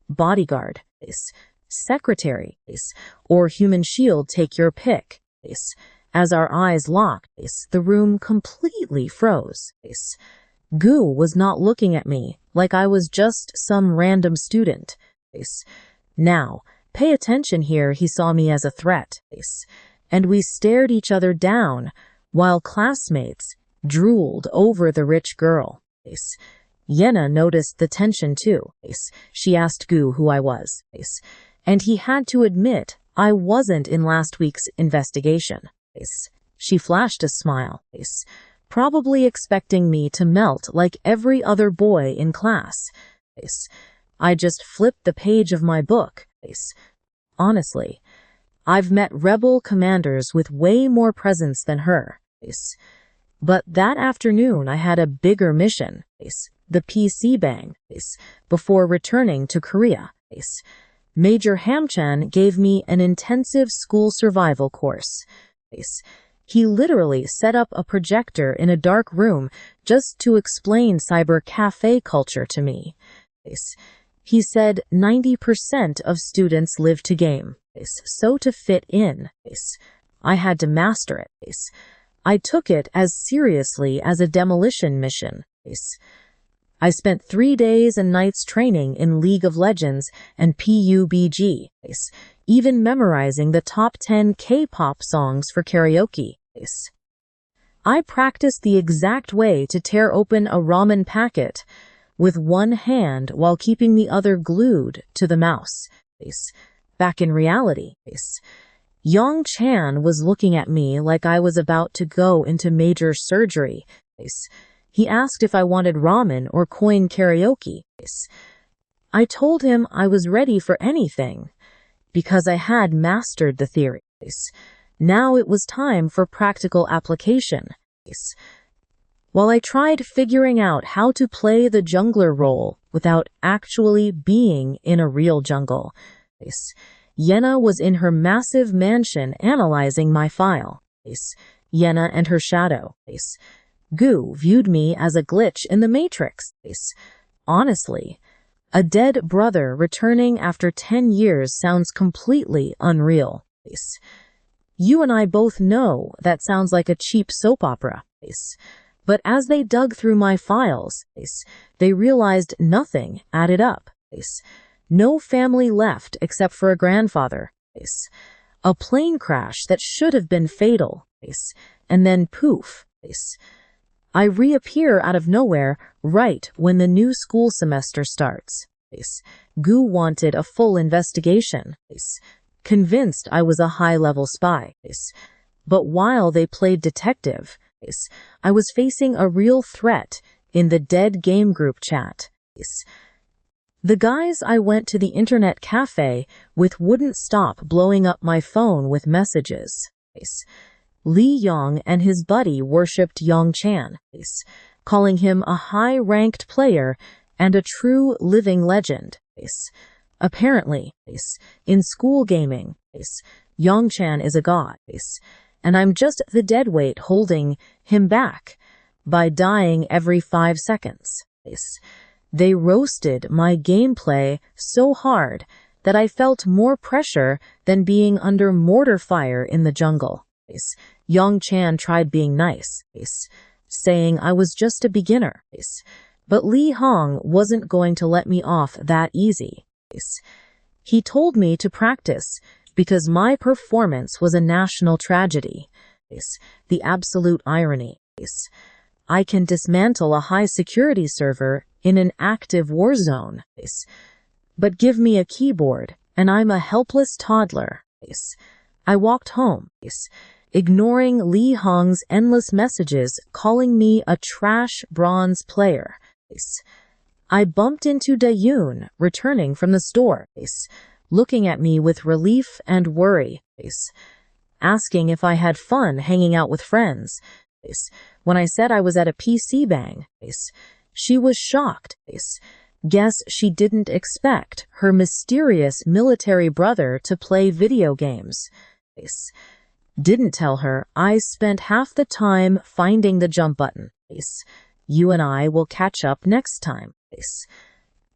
Bodyguard, secretary, or human shield, take your pick. As our eyes locked, the room completely froze. Gu was not looking at me like I was just some random student. Now, pay attention here, he saw me as a threat. And we stared each other down while classmates drooled over the rich girl. Yena noticed the tension too. She asked Gu who I was. And he had to admit I wasn't in last week's investigation. She flashed a smile, probably expecting me to melt like every other boy in class. I just flipped the page of my book. Honestly, I've met rebel commanders with way more presence than her. But that afternoon I had a bigger mission, the PC bang, before returning to Korea. Major Hamchan gave me an intensive school survival course. He literally set up a projector in a dark room just to explain cyber cafe culture to me. He said 90% of students live to game, so to fit in, I had to master it. I took it as seriously as a demolition mission. I spent 3 days and nights training in League of Legends and PUBG, even memorizing the top 10 K-pop songs for karaoke. I practiced the exact way to tear open a ramen packet with one hand while keeping the other glued to the mouse. Back in reality, Yang Chan was looking at me like I was about to go into major surgery. He asked if I wanted ramen or coin karaoke. I told him I was ready for anything because I had mastered the theory. Now it was time for practical application. While I tried figuring out how to play the jungler role without actually being in a real jungle, Yena was in her massive mansion analyzing my file. Yena and her shadow. Gu viewed me as a glitch in the Matrix. Honestly, a dead brother returning after 10 years sounds completely unreal. You and I both know that sounds like a cheap soap opera. But as they dug through my files, they realized nothing added up. No family left except for a grandfather. A plane crash that should have been fatal. And then poof. I reappear out of nowhere right when the new school semester starts. Gu wanted a full investigation, convinced I was a high-level spy. But while they played detective, I was facing a real threat in the dead game group chat. The guys I went to the internet cafe with wouldn't stop blowing up my phone with messages. Lee Yong and his buddy worshipped Yang Chan, calling him a high-ranked player and a true living legend. Apparently, in school gaming, Yang Chan is a god, and I'm just the deadweight holding him back by dying every 5 seconds. They roasted my gameplay so hard that I felt more pressure than being under mortar fire in the jungle. Yang Chan tried being nice, saying I was just a beginner, but Li Hong wasn't going to let me off that easy. He told me to practice because my performance was a national tragedy. The absolute irony. I can dismantle a high-security server in an active war zone. But give me a keyboard, and I'm a helpless toddler. I walked home, ignoring Li Hong's endless messages calling me a trash bronze player. I bumped into Dayun, returning from the store, looking at me with relief and worry, asking if I had fun hanging out with friends. When I said I was at a PC bang, she was shocked. Guess she didn't expect her mysterious military brother to play video games. Didn't tell her I spent half the time finding the jump button. You and I will catch up next time.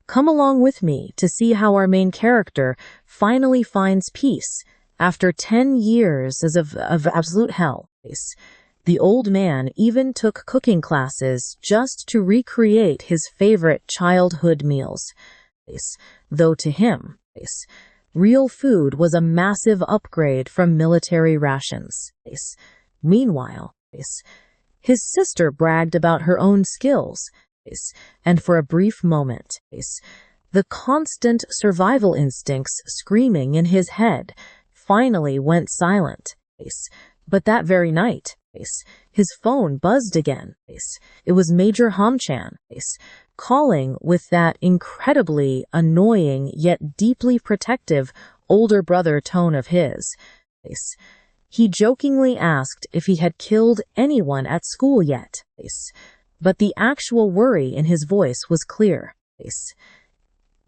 Come along with me to see how our main character finally finds peace after 10 years of absolute hell. The old man even took cooking classes just to recreate his favorite childhood meals. Though to him, real food was a massive upgrade from military rations. Meanwhile, his sister bragged about her own skills, and for a brief moment, the constant survival instincts screaming in his head finally went silent. But that very night, his phone buzzed again. It was Major Hamchan, calling with that incredibly annoying yet deeply protective older brother tone of his. He jokingly asked if he had killed anyone at school yet, but the actual worry in his voice was clear.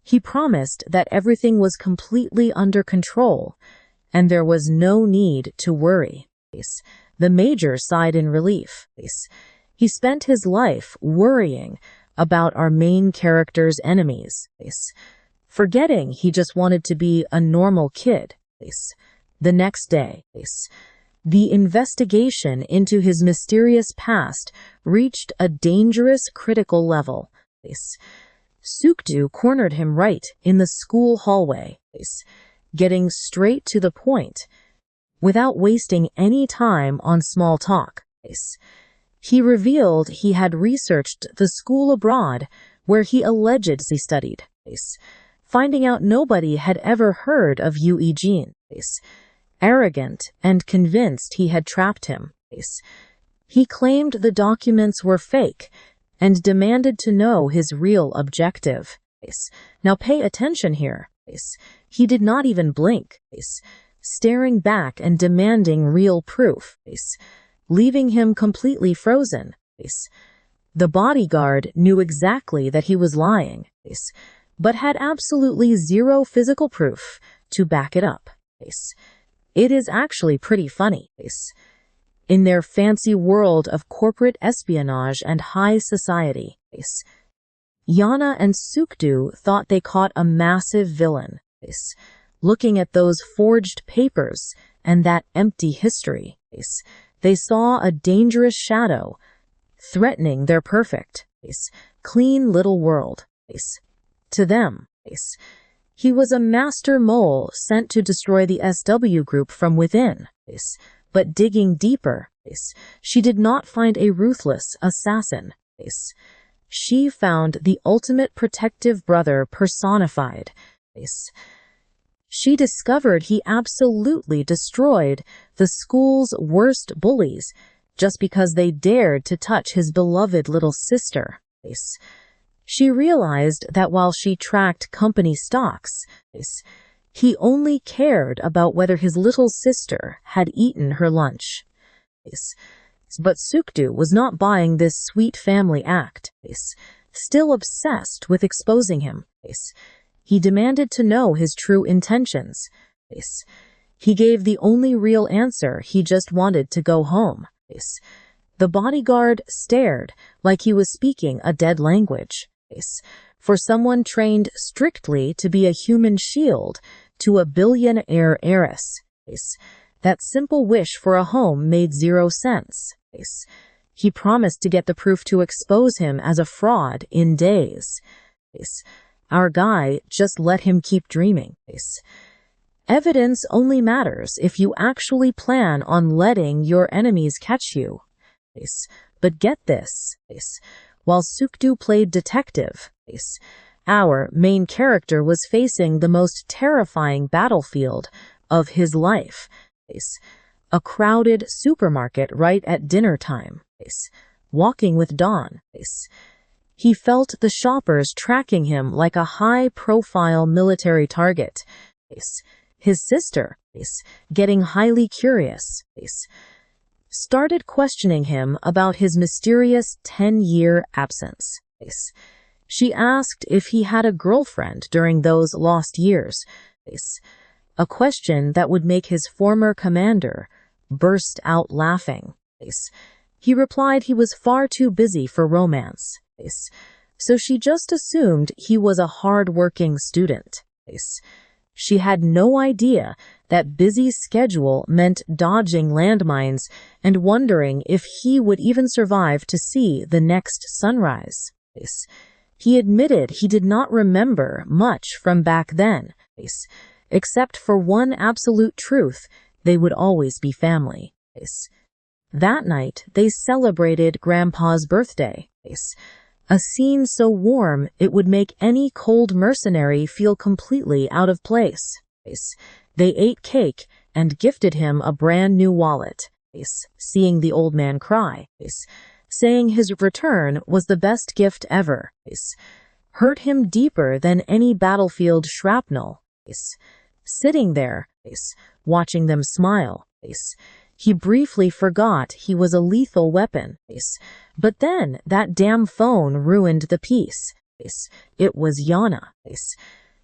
He promised that everything was completely under control, and there was no need to worry. The major sighed in relief. He spent his life worrying about our main character's enemies, forgetting he just wanted to be a normal kid. The next day, the investigation into his mysterious past reached a dangerous critical level. Sukdu cornered him right in the school hallway, getting straight to the point, without wasting any time on small talk. He revealed he had researched the school abroad where he allegedly studied, finding out nobody had ever heard of Yue Jin. Arrogant and convinced he had trapped him. He claimed the documents were fake and demanded to know his real objective. Now pay attention here. He did not even blink, staring back and demanding real proof, leaving him completely frozen. The bodyguard knew exactly that he was lying, but had absolutely zero physical proof to back it up. It is actually pretty funny. In their fancy world of corporate espionage and high society, Yana and Sukdu thought they caught a massive villain. Looking at those forged papers and that empty history, they saw a dangerous shadow threatening their perfect, clean little world. To them, he was a master mole sent to destroy the SW group from within. But digging deeper, she did not find a ruthless assassin. She found the ultimate protective brother personified. She discovered he absolutely destroyed the school's worst bullies just because they dared to touch his beloved little sister. She realized that while she tracked company stocks, he only cared about whether his little sister had eaten her lunch. But Sukdu was not buying this sweet family act, still obsessed with exposing him. He demanded to know his true intentions. He gave the only real answer: he just wanted to go home. The bodyguard stared like he was speaking a dead language. For someone trained strictly to be a human shield to a billionaire heiress, that simple wish for a home made zero sense. He promised to get the proof to expose him as a fraud in days. Our guy just let him keep dreaming. Evidence only matters if you actually plan on letting your enemies catch you. But get this, while Sukdu played detective, our main character was facing the most terrifying battlefield of his life, a crowded supermarket right at dinner time, walking with Dawn. He felt the shoppers tracking him like a high-profile military target. His sister, getting highly curious, started questioning him about his mysterious 10-year absence. She asked if he had a girlfriend during those lost years, a question that would make his former commander burst out laughing. He replied he was far too busy for romance, so she just assumed he was a hard-working student. She had no idea that busy schedule meant dodging landmines and wondering if he would even survive to see the next sunrise. He admitted he did not remember much from back then, except for one absolute truth: they would always be family. That night, they celebrated Grandpa's birthday, a scene so warm it would make any cold mercenary feel completely out of place. They ate cake and gifted him a brand new wallet, seeing the old man cry, saying his return was the best gift ever, hurt him deeper than any battlefield shrapnel. Sitting there, watching them smile, he briefly forgot he was a lethal weapon. But then that damn phone ruined the peace. It was Yana.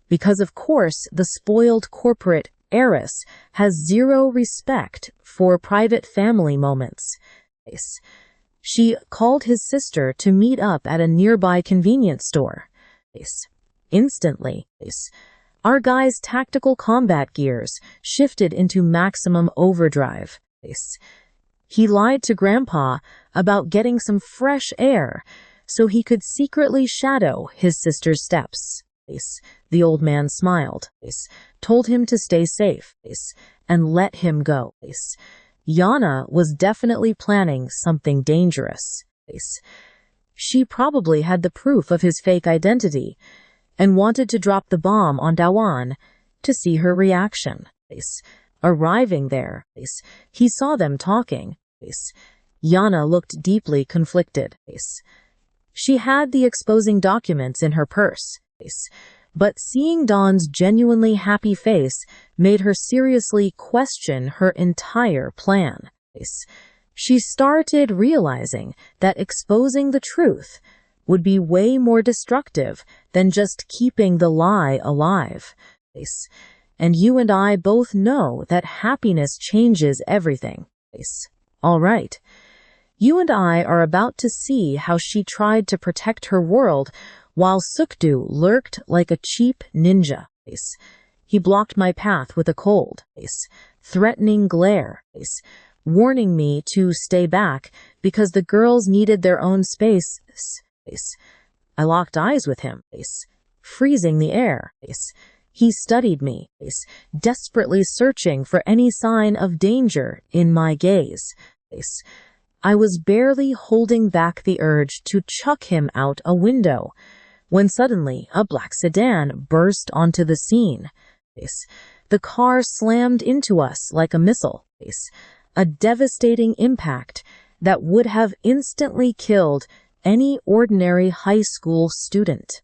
Because of course the spoiled corporate heiress has zero respect for private family moments. She called his sister to meet up at a nearby convenience store. Instantly, our guy's tactical combat gears shifted into maximum overdrive. He lied to Grandpa about getting some fresh air so he could secretly shadow his sister's steps. The old man smiled, told him to stay safe, and let him go. Yana was definitely planning something dangerous. She probably had the proof of his fake identity and wanted to drop the bomb on Dawan to see her reaction. Arriving there, he saw them talking. Yana looked deeply conflicted. She had the exposing documents in her purse, but seeing Dawn's genuinely happy face made her seriously question her entire plan. She started realizing that exposing the truth would be way more destructive than just keeping the lie alive. And you and I both know that happiness changes everything. All right. You and I are about to see how she tried to protect her world while Sukdu lurked like a cheap ninja. He blocked my path with a cold, threatening glare, warning me to stay back because the girls needed their own space. I locked eyes with him, freezing the air. He studied me, desperately searching for any sign of danger in my gaze. I was barely holding back the urge to chuck him out a window when suddenly a black sedan burst onto the scene. The car slammed into us like a missile, a devastating impact that would have instantly killed any ordinary high school student.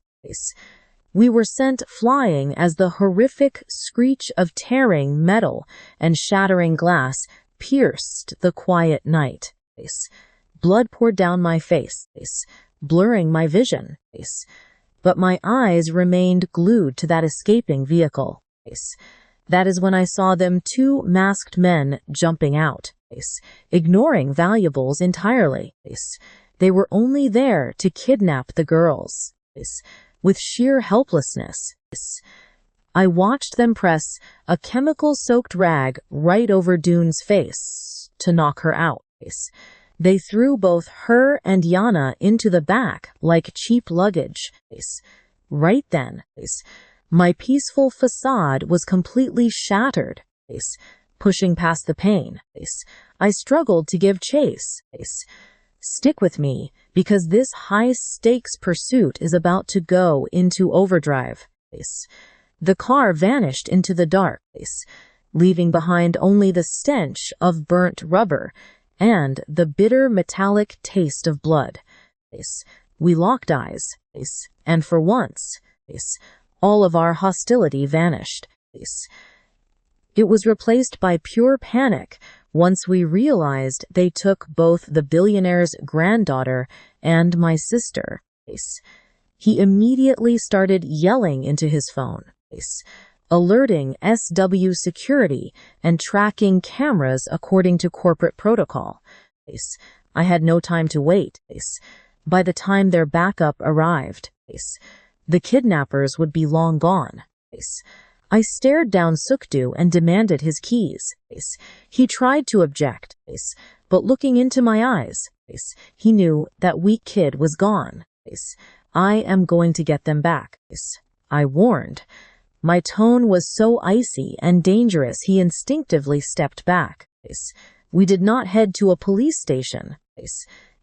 We were sent flying as the horrific screech of tearing metal and shattering glass pierced the quiet night. Blood poured down my face, blurring my vision, but my eyes remained glued to that escaping vehicle. That is when I saw them, two masked men jumping out, ignoring valuables entirely. They were only there to kidnap the girls. With sheer helplessness, I watched them press a chemical-soaked rag right over Dune's face to knock her out. They threw both her and Yana into the back like cheap luggage. Right then, my peaceful facade was completely shattered. Pushing past the pain, I struggled to give chase. Stick with me, because this high-stakes pursuit is about to go into overdrive. The car vanished into the dark, leaving behind only the stench of burnt rubber and the bitter metallic taste of blood. We locked eyes, and for once, all of our hostility vanished. It was replaced by pure panic once we realized they took both the billionaire's granddaughter and my sister. He immediately started yelling into his phone, alerting SW security and tracking cameras according to corporate protocol. I had no time to wait. By the time their backup arrived, the kidnappers would be long gone. I stared down Sukdu and demanded his keys. He tried to object, but looking into my eyes, he knew that weak kid was gone. I am going to get them back, I warned. My tone was so icy and dangerous he instinctively stepped back. We did not head to a police station.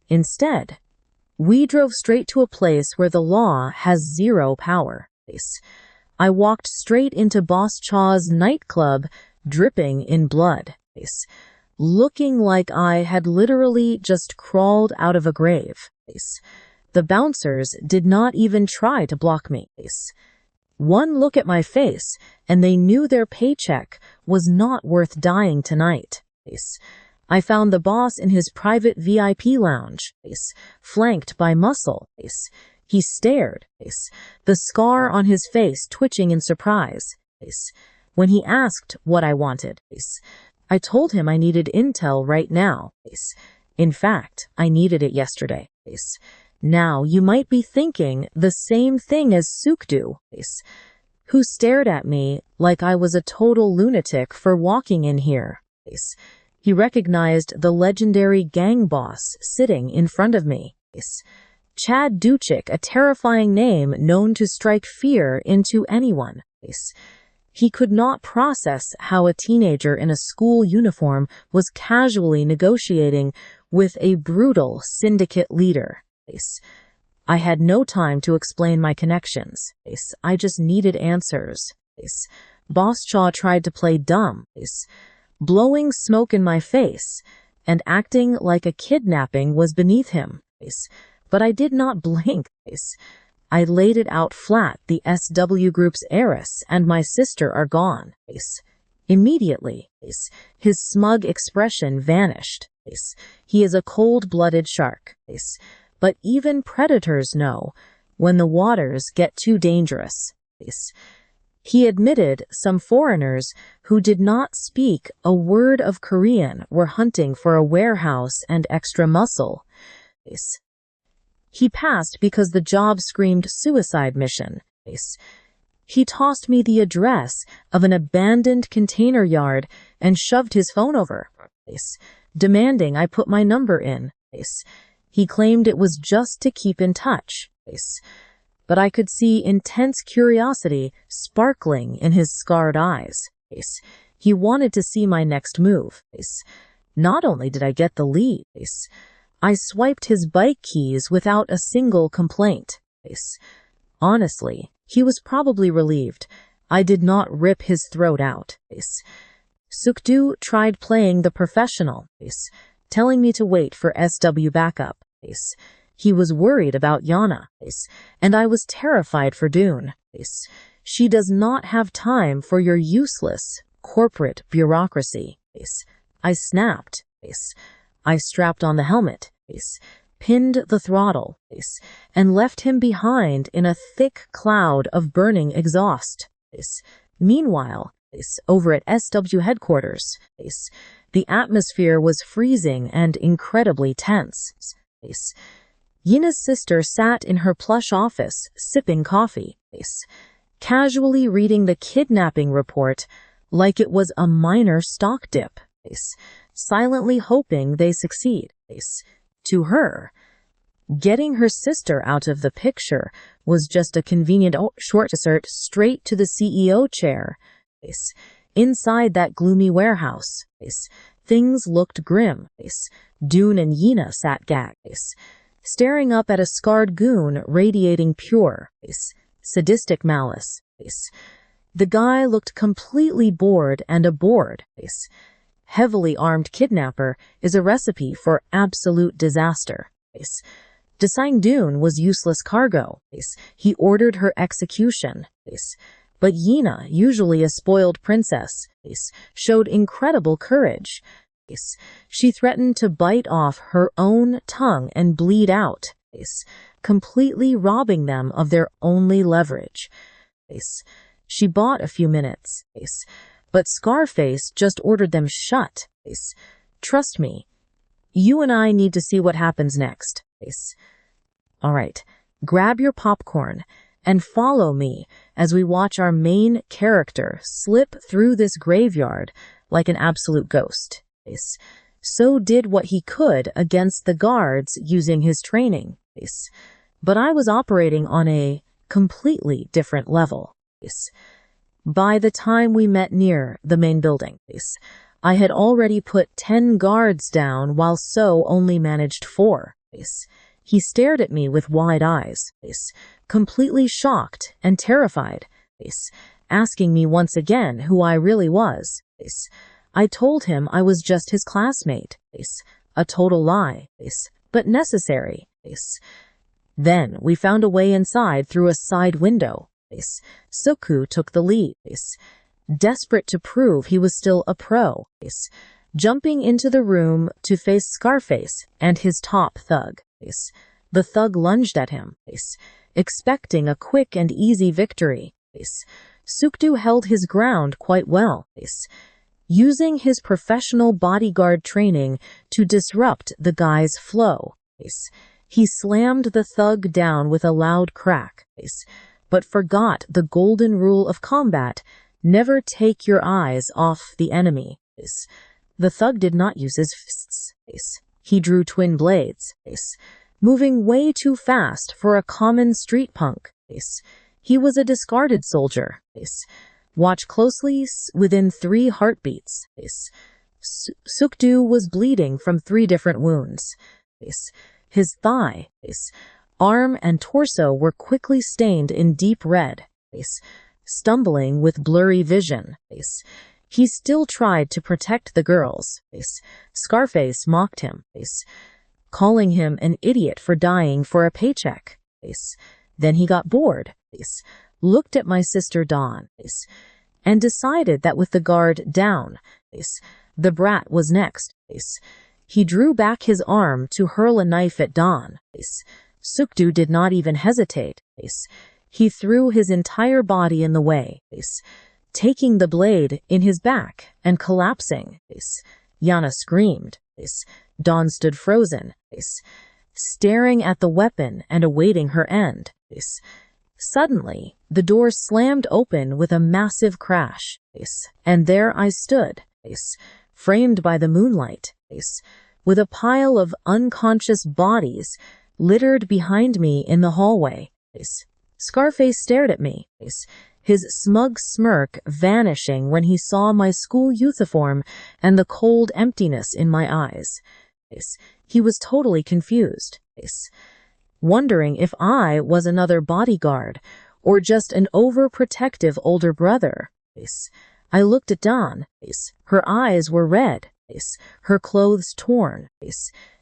Instead, we drove straight to a place where the law has zero power. I walked straight into Boss Chaw's nightclub, dripping in blood, looking like I had literally just crawled out of a grave. The bouncers did not even try to block me. One look at my face, and they knew their paycheck was not worth dying tonight. I found the boss in his private VIP lounge, flanked by Muscle. He stared, the scar on his face twitching in surprise. When he asked what I wanted, I told him I needed intel right now. In fact, I needed it yesterday. Now you might be thinking the same thing as Sukdu, who stared at me like I was a total lunatic for walking in here. He recognized the legendary gang boss sitting in front of me. Chad Duchik, a terrifying name known to strike fear into anyone. He could not process how a teenager in a school uniform was casually negotiating with a brutal syndicate leader. I had no time to explain my connections. I just needed answers. Boss Chaw tried to play dumb, blowing smoke in my face and acting like a kidnapping was beneath him. But I did not blink. I laid it out flat. The SW Group's heiress and my sister are gone. Immediately, his smug expression vanished. He is a cold-blooded shark. But even predators know when the waters get too dangerous. He admitted some foreigners who did not speak a word of Korean were hunting for a warehouse and extra muscle. He passed because the job screamed suicide mission. He tossed me the address of an abandoned container yard and shoved his phone over, demanding I put my number in. He claimed it was just to keep in touch. But I could see intense curiosity sparkling in his scarred eyes. He wanted to see my next move. Not only did I get the lead, I swiped his bike keys without a single complaint. Honestly, he was probably relieved I did not rip his throat out. Sukdu tried playing the professional, telling me to wait for SW backup. He was worried about Yana, and I was terrified for Dune. She does not have time for your useless corporate bureaucracy. I snapped. I strapped on the helmet, pinned the throttle, and left him behind in a thick cloud of burning exhaust. Meanwhile, over at SW headquarters, the atmosphere was freezing and incredibly tense. Yina's sister sat in her plush office, sipping coffee, casually reading the kidnapping report like it was a minor stock dip, silently hoping they succeed. To her, getting her sister out of the picture was just a convenient shortcut straight to the CEO chair. Inside that gloomy warehouse, Things looked grim. Dune and Yina sat gagged, staring up at a scarred goon radiating pure, sadistic malice. The guy looked completely bored and aboard. Heavily armed kidnapper is a recipe for absolute disaster. Desang Dune was useless cargo. He ordered her execution. But Yina, usually a spoiled princess, showed incredible courage. She threatened to bite off her own tongue and bleed out, completely robbing them of their only leverage. She bought a few minutes, but Scarface just ordered them shut. Trust me, you and I need to see what happens next. All right, grab your popcorn and follow me as we watch our main character slip through this graveyard like an absolute ghost. So did what he could against the guards using his training. But I was operating on a completely different level. By the time we met near the main building, I had already put 10 guards down while So only managed 4. He stared at me with wide eyes, completely shocked and terrified, asking me once again who I really was. I told him I was just his classmate. A total lie, but necessary. Then we found a way inside through a side window. Suku took the lead, desperate to prove he was still a pro, jumping into the room to face Scarface and his top thug. The thug lunged at him, expecting a quick and easy victory. Sukdu held his ground quite well, using his professional bodyguard training to disrupt the guy's flow. He slammed the thug down with a loud crack, but forgot the golden rule of combat: never take your eyes off the enemy. The thug did not use his fists. He drew twin blades, moving way too fast for a common street punk. He was a discarded soldier. Watch closely. Within 3 heartbeats, Sukdu was bleeding from 3 different wounds. His thigh, arm, and torso were quickly stained in deep red. Stumbling with blurry vision, he still tried to protect the girls. Scarface mocked him, calling him an idiot for dying for a paycheck. Then he got bored, looked at my sister Dawn, and decided that with the guard down, the brat was next. He drew back his arm to hurl a knife at Dawn. Sukdu did not even hesitate. He threw his entire body in the way, taking the blade in his back and collapsing. Yana screamed. Dawn stood frozen, staring at the weapon and awaiting her end. Suddenly, the door slammed open with a massive crash, and there I stood, framed by the moonlight, with a pile of unconscious bodies littered behind me in the hallway. Scarface stared at me, his smug smirk vanishing when he saw my school uniform and the cold emptiness in my eyes. He was totally confused, wondering if I was another bodyguard or just an overprotective older brother. I looked at Dawn. Her eyes were red, her clothes torn,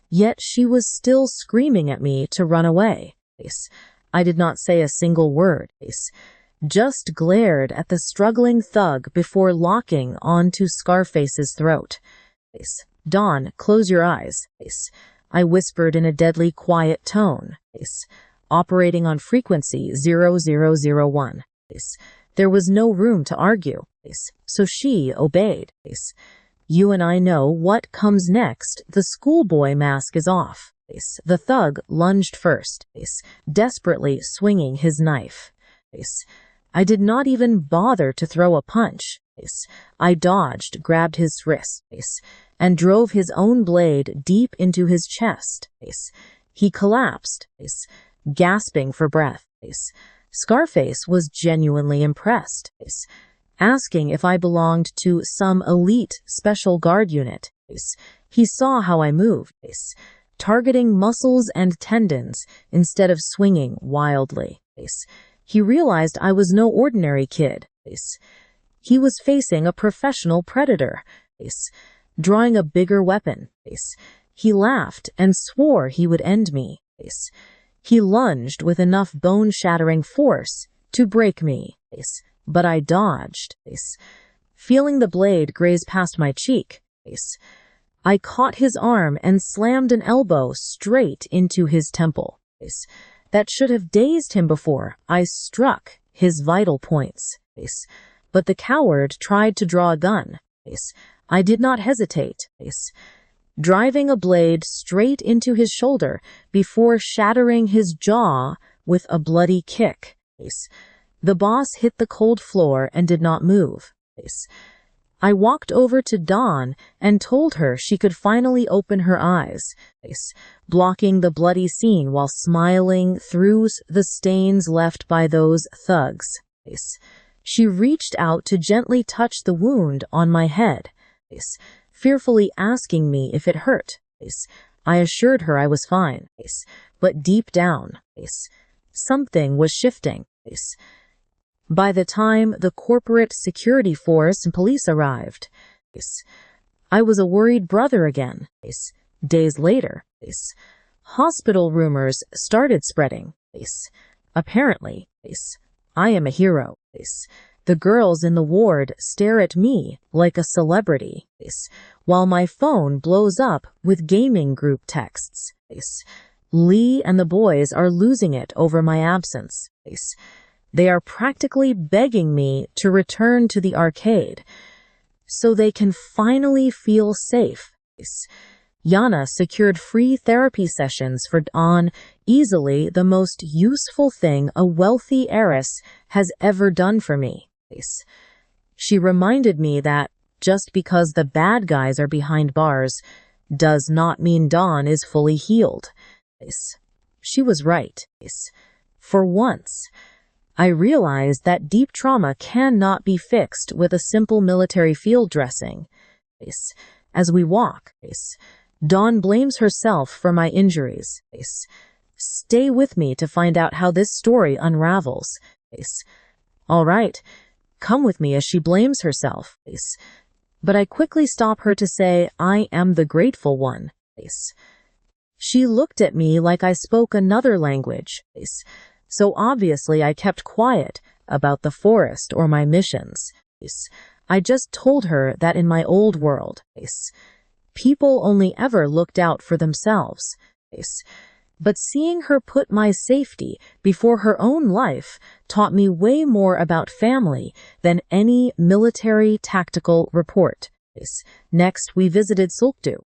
yet she was still screaming at me to run away. I did not say a single word, just glared at the struggling thug before locking onto Scarface's throat. Dawn, close your eyes, I whispered in a deadly quiet tone, operating on frequency 0001. There was no room to argue, so she obeyed. You and I know what comes next. The schoolboy mask is off. The thug lunged first, desperately swinging his knife. I did not even bother to throw a punch. I dodged, grabbed his wrist, and drove his own blade deep into his chest. He collapsed, gasping for breath. Scarface was genuinely impressed, asking if I belonged to some elite special guard unit. He saw how I moved, targeting muscles and tendons instead of swinging wildly. He realized I was no ordinary kid. He was facing a professional predator, drawing a bigger weapon. He laughed and swore he would end me. He lunged with enough bone-shattering force to break me, but I dodged, feeling the blade graze past my cheek. I caught his arm and slammed an elbow straight into his temple. That should have dazed him before I struck his vital points. But the coward tried to draw a gun. I did not hesitate, driving a blade straight into his shoulder before shattering his jaw with a bloody kick. The boss hit the cold floor and did not move. I walked over to Dawn and told her she could finally open her eyes, blocking the bloody scene while smiling through the stains left by those thugs. She reached out to gently touch the wound on my head, fearfully asking me if it hurt. I assured her I was fine, but deep down, something was shifting. By the time the corporate security force and police arrived, I was a worried brother again. Days later, hospital rumors started spreading. Apparently, I am a hero. The girls in the ward stare at me like a celebrity, while my phone blows up with gaming group texts. Lee and the boys are losing it over my absence. They are practically begging me to return to the arcade so they can finally feel safe. Yana secured free therapy sessions for Dawn, easily the most useful thing a wealthy heiress has ever done for me. She reminded me that just because the bad guys are behind bars does not mean Dawn is fully healed. She was right. For once, I realized that deep trauma cannot be fixed with a simple military field dressing. As we walk, Dawn blames herself for my injuries. Stay with me to find out how this story unravels. All right, come with me as she blames herself. But I quickly stop her to say I am the grateful one. She looked at me like I spoke another language. So obviously I kept quiet about the forest or my missions. I just told her that in my old world, people only ever looked out for themselves. But seeing her put my safety before her own life taught me way more about family than any military tactical report. Next, we visited Sulkdu,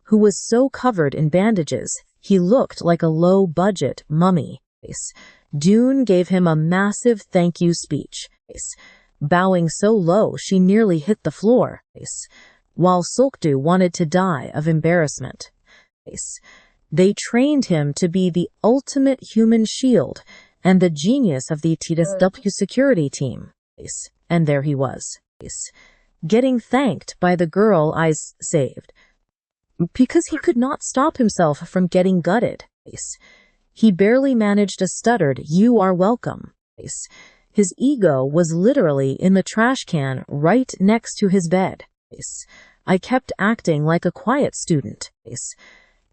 who was so covered in bandages he looked like a low-budget mummy. Dune gave him a massive thank you speech, bowing so low she nearly hit the floor, while Sulkdu wanted to die of embarrassment. They trained him to be the ultimate human shield and the genius of the TSW security team. And there he was, getting thanked by the girl I saved, because he could not stop himself from getting gutted. He barely managed a stuttered, "You are welcome." His ego was literally in the trash can right next to his bed. I kept acting like a quiet student,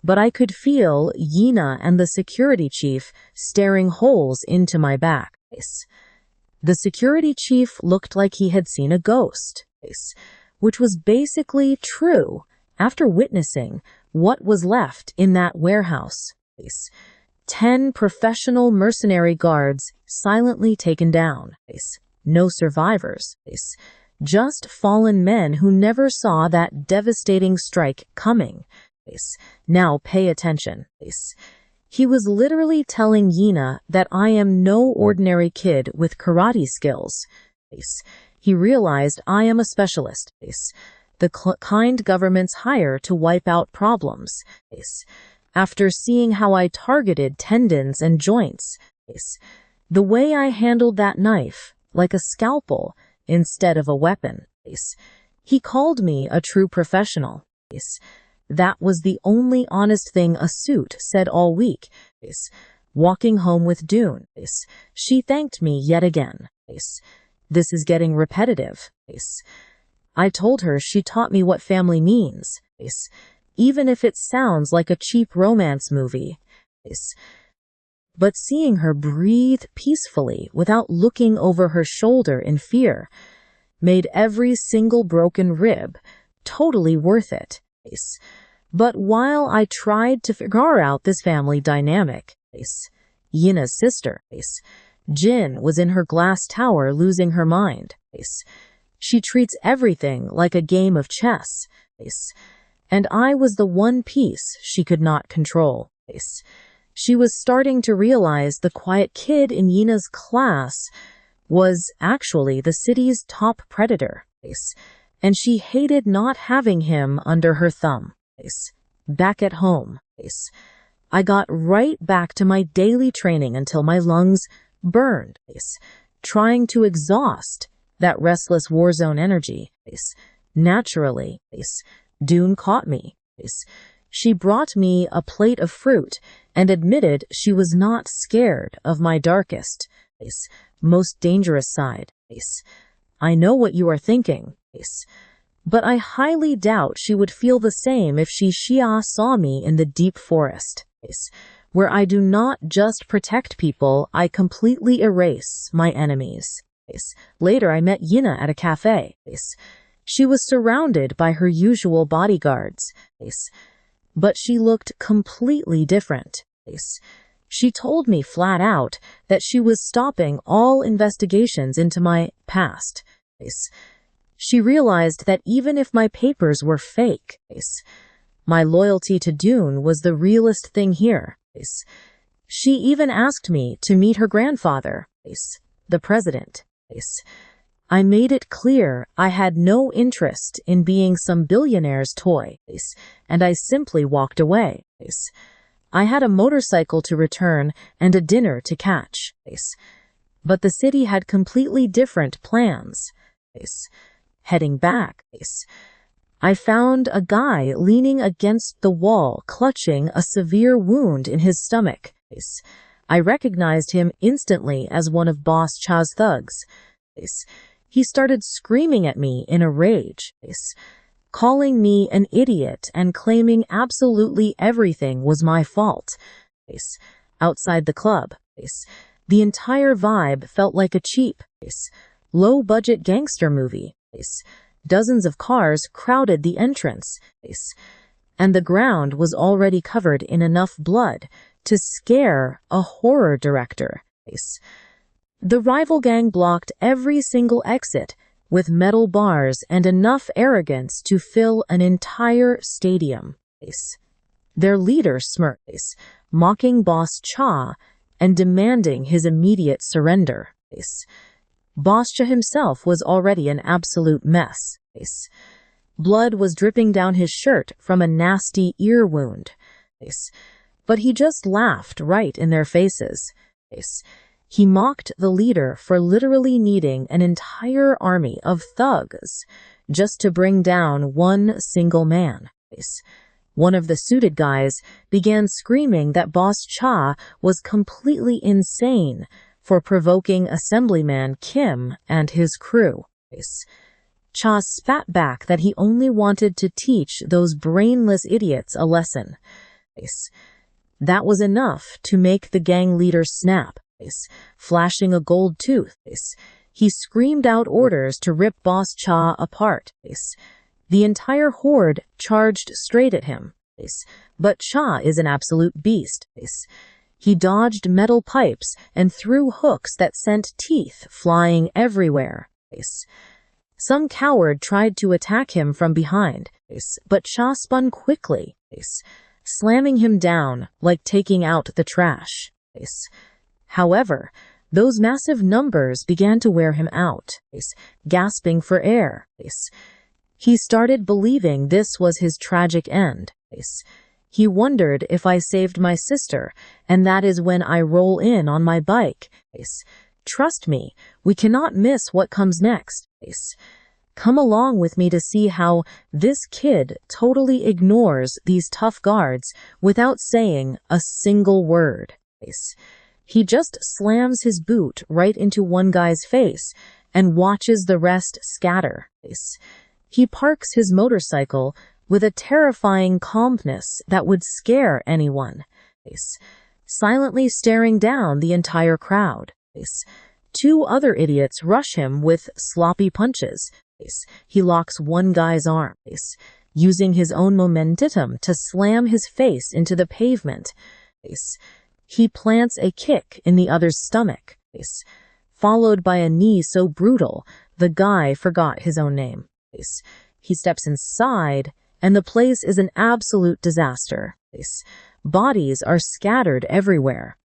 but I could feel Yina and the security chief staring holes into my back. The security chief looked like he had seen a ghost, which was basically true after witnessing what was left in that warehouse. 10 professional mercenary guards silently taken down. No survivors. Just fallen men who never saw that devastating strike coming. Now pay attention. He was literally telling Yina that I am no ordinary kid with karate skills. He realized I am a specialist, the kind governments hire to wipe out problems. After seeing how I targeted tendons and joints, the way I handled that knife, like a scalpel instead of a weapon, he called me a true professional. That was the only honest thing a suit said all week. Walking home with Dune, she thanked me yet again. This is getting repetitive. I told her she taught me what family means, even if it sounds like a cheap romance movie. But seeing her breathe peacefully without looking over her shoulder in fear made every single broken rib totally worth it. But while I tried to figure out this family dynamic, Yina's sister, Jin, was in her glass tower losing her mind. She treats everything like a game of chess, and I was the one piece she could not control. She was starting to realize the quiet kid in Yina's class was actually the city's top predator, and she hated not having him under her thumb. Back at home, I got right back to my daily training until my lungs burned, trying to exhaust that restless war zone energy. Naturally, Dune caught me. She brought me a plate of fruit and admitted she was not scared of my darkest, most dangerous side. I know what you are thinking, but I highly doubt she would feel the same if she saw me in the deep forest, where I do not just protect people, I completely erase my enemies. Later, I met Yina at a cafe. She was surrounded by her usual bodyguards, but she looked completely different. She told me flat out that she was stopping all investigations into my past. She realized that even if my papers were fake, my loyalty to Dune was the realest thing here. She even asked me to meet her grandfather, the president. I made it clear I had no interest in being some billionaire's toy, and I simply walked away. I had a motorcycle to return and a dinner to catch, but the city had completely different plans. Heading back, I found a guy leaning against the wall, clutching a severe wound in his stomach. I recognized him instantly as one of Boss Cha's thugs. He started screaming at me in a rage, calling me an idiot and claiming absolutely everything was my fault. Outside the club, the entire vibe felt like a cheap, low-budget gangster movie. Dozens of cars crowded the entrance, and the ground was already covered in enough blood to scare a horror director. The rival gang blocked every single exit with metal bars and enough arrogance to fill an entire stadium. Their leader smirked, mocking Boss Cha and demanding his immediate surrender. Boss Cha himself was already an absolute mess. Blood was dripping down his shirt from a nasty ear wound. But he just laughed right in their faces. He mocked the leader for literally needing an entire army of thugs just to bring down one single man. One of the suited guys began screaming that Boss Cha was completely insane for provoking Assemblyman Kim and his crew. Cha spat back that he only wanted to teach those brainless idiots a lesson. That was enough to make the gang leader snap. Flashing a gold tooth, he screamed out orders to rip Boss Cha apart. The entire horde charged straight at him, but Cha is an absolute beast. He dodged metal pipes and threw hooks that sent teeth flying everywhere. Some coward tried to attack him from behind, but Cha spun quickly, slamming him down like taking out the trash. However, those massive numbers began to wear him out, gasping for air. He started believing this was his tragic end. He wondered if I saved my sister, and that is when I roll in on my bike. Trust me, we cannot miss what comes next. Come along with me to see how this kid totally ignores these tough guards without saying a single word. He just slams his boot right into one guy's face and watches the rest scatter. He parks his motorcycle with a terrifying calmness that would scare anyone, silently staring down the entire crowd. Two other idiots rush him with sloppy punches. He locks one guy's arm, using his own momentum to slam his face into the pavement. He plants a kick in the other's stomach, followed by a knee so brutal the guy forgot his own name. He steps inside, and the place is an absolute disaster. Bodies are scattered everywhere,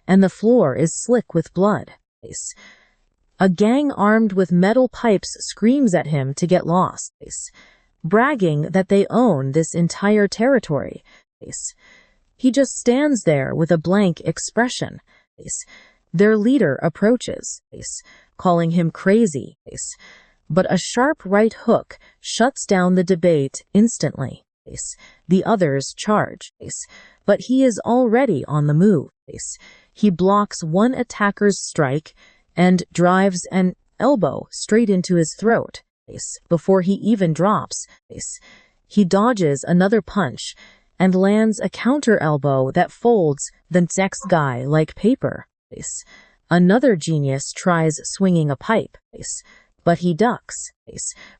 and the floor is slick with blood. A gang armed with metal pipes screams at him to get lost, bragging that they own this entire territory. He just stands there with a blank expression. Their leader approaches, calling him crazy, but a sharp right hook shuts down the debate instantly. The others charge, but he is already on the move. He blocks one attacker's strike and drives an elbow straight into his throat. Before he even drops, he dodges another punch and lands a counter elbow that folds the next guy like paper. Another genius tries swinging a pipe, but he ducks,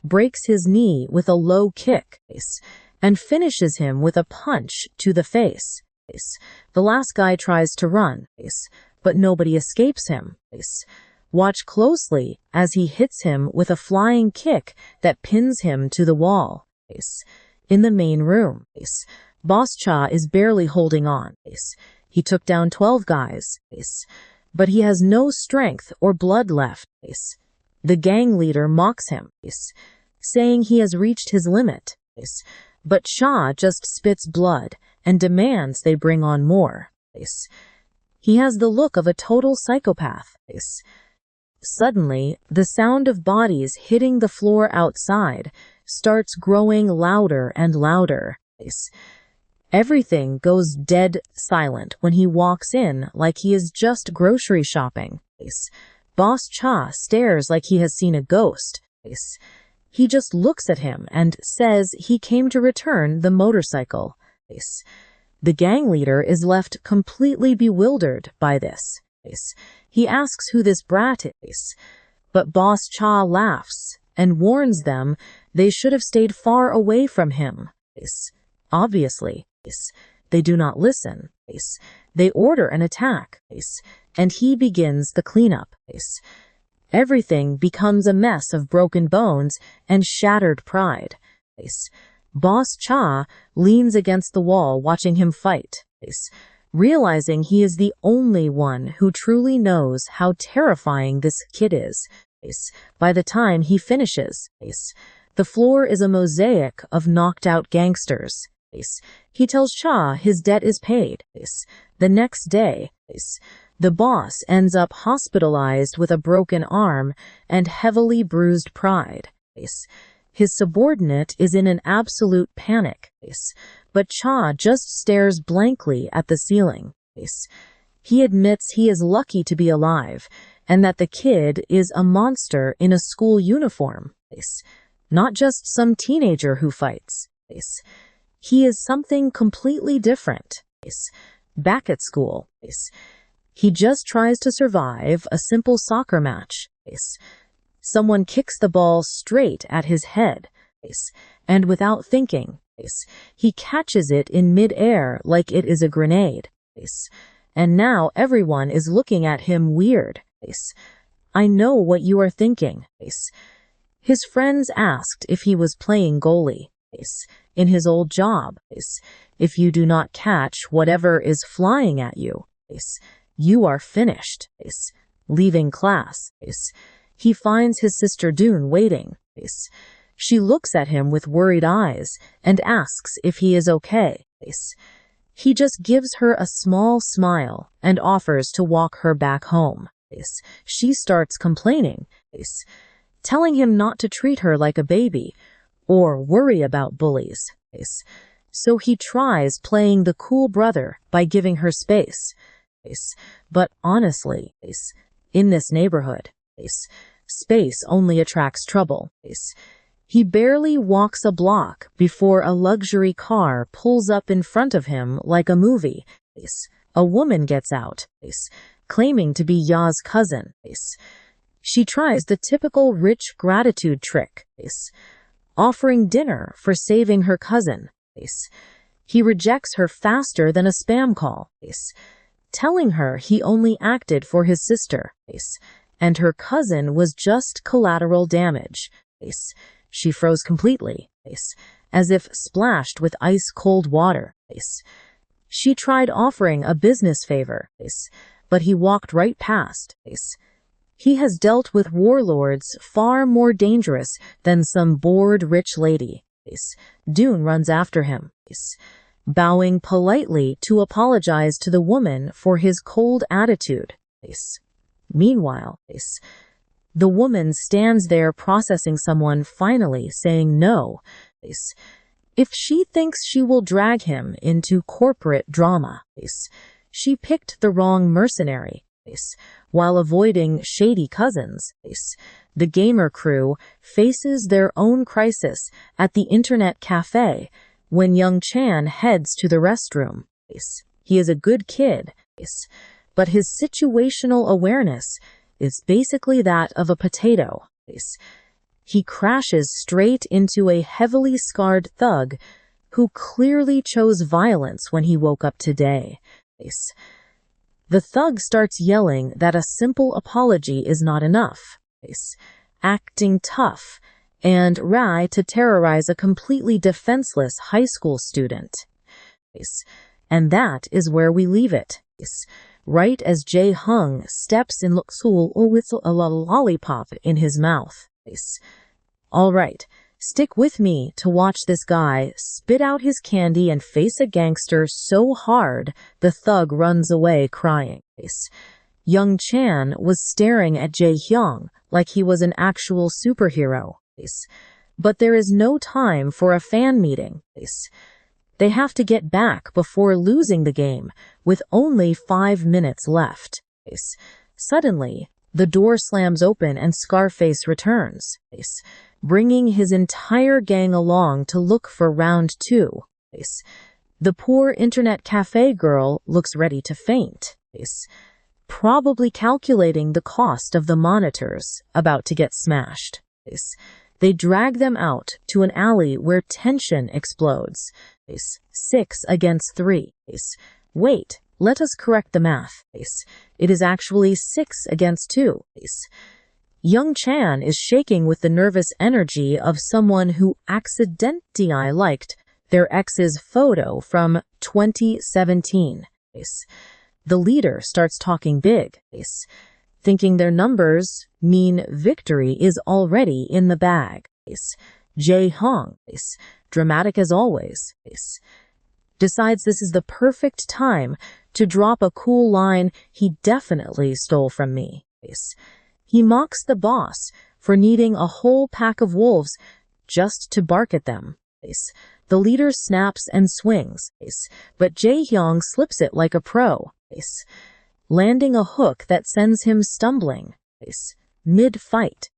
breaks his knee with a low kick, and finishes him with a punch to the face. The last guy tries to run, but nobody escapes him. Watch closely as he hits him with a flying kick that pins him to the wall. In the main room, Boss Cha is barely holding on. He took down 12 guys, but he has no strength or blood left. The gang leader mocks him, saying he has reached his limit. But Cha just spits blood and demands they bring on more. He has the look of a total psychopath. Suddenly, the sound of bodies hitting the floor outside starts growing louder and louder. Everything goes dead silent when he walks in like he is just grocery shopping. Boss Cha stares like he has seen a ghost. He just looks at him and says he came to return the motorcycle. The gang leader is left completely bewildered by this. He asks who this brat is, but Boss Cha laughs and warns them they should have stayed far away from him. Obviously, they do not listen. They order an attack, and he begins the cleanup. Everything becomes a mess of broken bones and shattered pride. Boss Cha leans against the wall watching him fight, realizing he is the only one who truly knows how terrifying this kid is. By the time he finishes, the floor is a mosaic of knocked-out gangsters. He tells Cha his debt is paid. The next day, the boss ends up hospitalized with a broken arm and heavily bruised pride. His subordinate is in an absolute panic, but Cha just stares blankly at the ceiling. He admits he is lucky to be alive and that the kid is a monster in a school uniform, not just some teenager who fights. He is something completely different. Back at school, he just tries to survive a simple soccer match. Someone kicks the ball straight at his head, and without thinking, he catches it in mid-air like it is a grenade. And now everyone is looking at him weird. I know what you are thinking. His friends asked if he was playing goalie. In his old job, if you do not catch whatever is flying at you, you are finished. Leaving class, he finds his sister Dune waiting. She looks at him with worried eyes and asks if he is okay. He just gives her a small smile and offers to walk her back home. She starts complaining. telling him not to treat her like a baby or worry about bullies. So he tries playing the cool brother by giving her space. But honestly, in this neighborhood, space only attracts trouble. He barely walks a block before a luxury car pulls up in front of him like a movie. A woman gets out, claiming to be Ya's cousin. She tries the typical rich gratitude trick, offering dinner for saving her cousin. He rejects her faster than a spam call, telling her he only acted for his sister, and her cousin was just collateral damage. She froze completely, as if splashed with ice-cold water. She tried offering a business favor, but he walked right past. He has dealt with warlords far more dangerous than some bored rich lady. Dune runs after him, bowing politely to apologize to the woman for his cold attitude. Meanwhile, the woman stands there processing someone finally saying no, if she thinks she will drag him into corporate drama. She picked the wrong mercenary. While avoiding shady cousins, the gamer crew faces their own crisis at the internet cafe when young Chan heads to the restroom. He is a good kid, but his situational awareness is basically that of a potato. He crashes straight into a heavily scarred thug who clearly chose violence when he woke up today. The thug starts yelling that a simple apology is not enough, acting tough, and Rai to terrorize a completely defenseless high school student. And that is where we leave it. Right as Jae Hung steps in Luxul with a lollipop in his mouth. All right, stick with me to watch this guy spit out his candy and face a gangster so hard the thug runs away crying. Young Chan was staring at Jae Hyung like he was an actual superhero. But there is no time for a fan meeting. They have to get back before losing the game, with only 5 minutes left. Suddenly, the door slams open and Scarface returns, bringing his entire gang along to look for round 2. The poor internet cafe girl looks ready to faint, probably calculating the cost of the monitors about to get smashed. They drag them out to an alley where tension explodes. 6 against 3. Wait, let us correct the math. It is actually 6 against 2. Young Chan is shaking with the nervous energy of someone who accidentally liked their ex's photo from 2017. The leader starts talking big, thinking their numbers mean victory is already in the bag. Jae Hong, dramatic as always, decides this is the perfect time to drop a cool line he definitely stole from me. He mocks the boss for needing a whole pack of wolves just to bark at them. The leader snaps and swings, but Jae Hyung slips it like a pro, landing a hook that sends him stumbling. Mid-fight,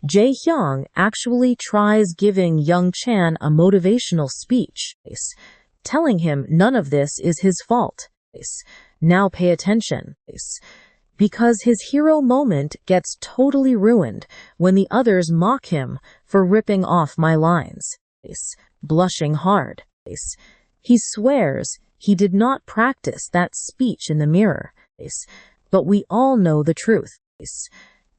Jae Hyung actually tries giving Young Chan a motivational speech, telling him none of this is his fault. Now pay attention, because his hero moment gets totally ruined when the others mock him for ripping off my lines. Blushing hard, he swears he did not practice that speech in the mirror, but we all know the truth.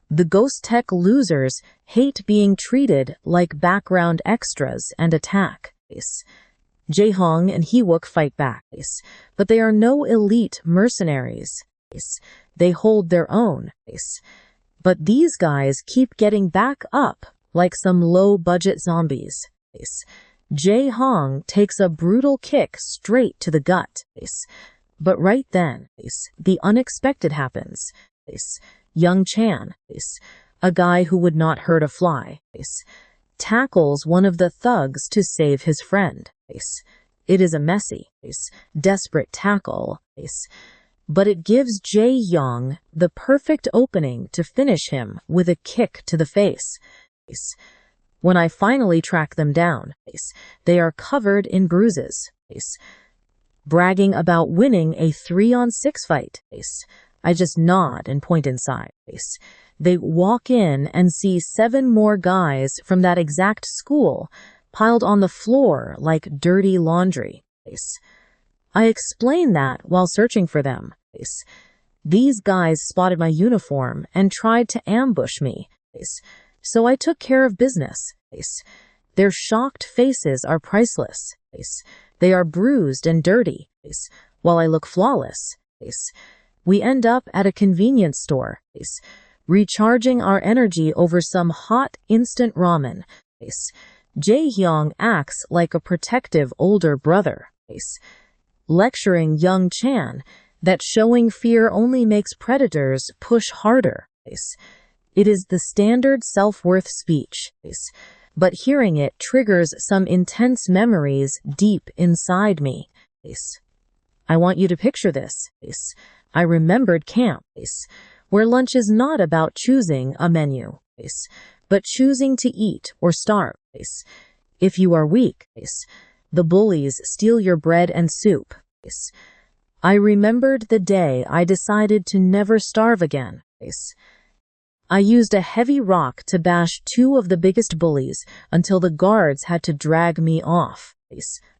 The Ghost Tech losers hate being treated like background extras and attack. Jae Hong and Heewook fight back, but they are no elite mercenaries. They hold their own. But these guys keep getting back up like some low-budget zombies. Jae Hong takes a brutal kick straight to the gut. But right then, the unexpected happens. Young Chan, A guy who would not hurt a fly tackles one of the thugs to save his friend. It is a messy, desperate tackle, but it gives Jae Young the perfect opening to finish him with a kick to the face. When I finally track them down, they are covered in bruises, bragging about winning a 3-on-6 fight. I just nod and point inside. They walk in and see 7 more guys from that exact school piled on the floor like dirty laundry. I explain that while searching for them. These guys spotted my uniform and tried to ambush me, so I took care of business. Their shocked faces are priceless. They are bruised and dirty, while I look flawless. We end up at a convenience store, recharging our energy over some hot instant ramen. Jae-hyung acts like a protective older brother, lecturing young Chan that showing fear only makes predators push harder. It is the standard self-worth speech, but hearing it triggers some intense memories deep inside me. I want you to picture this. I remembered camp, where lunch is not about choosing a menu, but choosing to eat or starve. If you are weak, the bullies steal your bread and soup. I remembered the day I decided to never starve again. I used a heavy rock to bash 2 of the biggest bullies until the guards had to drag me off.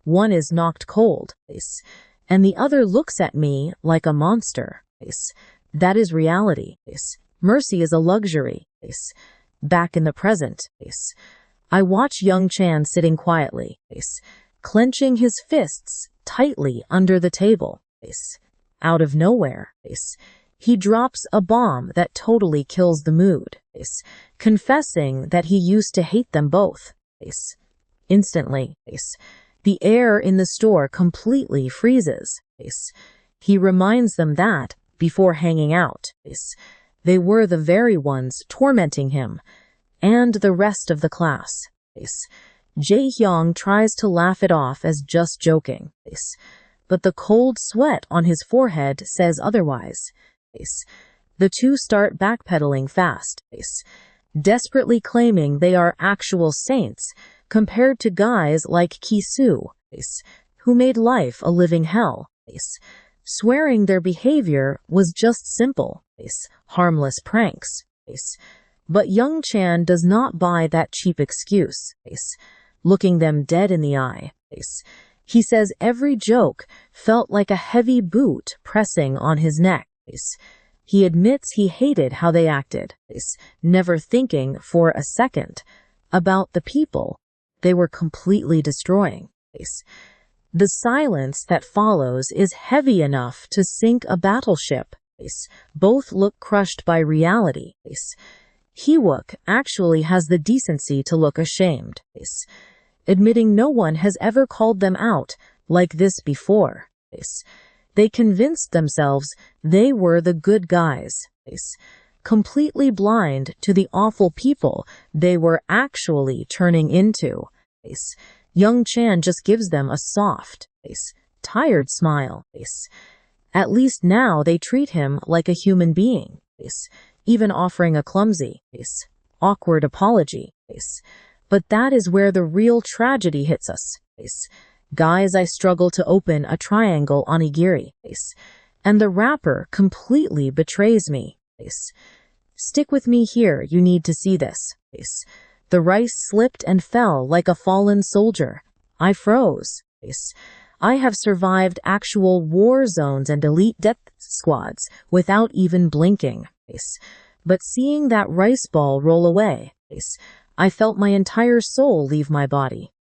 One is knocked cold, and the other looks at me like a monster. That is reality. Mercy is a luxury. Back in the present, I watch young Chan sitting quietly, clenching his fists tightly under the table. Out of nowhere, he drops a bomb that totally kills the mood, confessing that he used to hate them both. Instantly, the air in the store completely freezes. He reminds them that, before hanging out, they were the very ones tormenting him and the rest of the class. Jae-hyung tries to laugh it off as just joking, but the cold sweat on his forehead says otherwise. The 2 start backpedaling fast, desperately claiming they are actual saints compared to guys like Ki-soo, who made life a living hell, swearing their behavior was just simple, harmless pranks. But young Chan does not buy that cheap excuse, looking them dead in the eye. He says every joke felt like a heavy boot pressing on his neck. He admits he hated how they acted, never thinking for a second about the people they were completely destroying. The silence that follows is heavy enough to sink a battleship. Both look crushed by reality. Hewook actually has the decency to look ashamed, admitting no one has ever called them out like this before. They convinced themselves they were the good guys, completely blind to the awful people they were actually turning into. Young Chan just gives them a soft, tired smile. At least now they treat him like a human being, even offering a clumsy, awkward apology. But that is where the real tragedy hits us. Guys, I struggle to open a triangle onigiri, and the wrapper completely betrays me. Stick with me here, you need to see this. The rice slipped and fell like a fallen soldier. I froze. I have survived actual war zones and elite death squads without even blinking. But seeing that rice ball roll away, I felt my entire soul leave my body.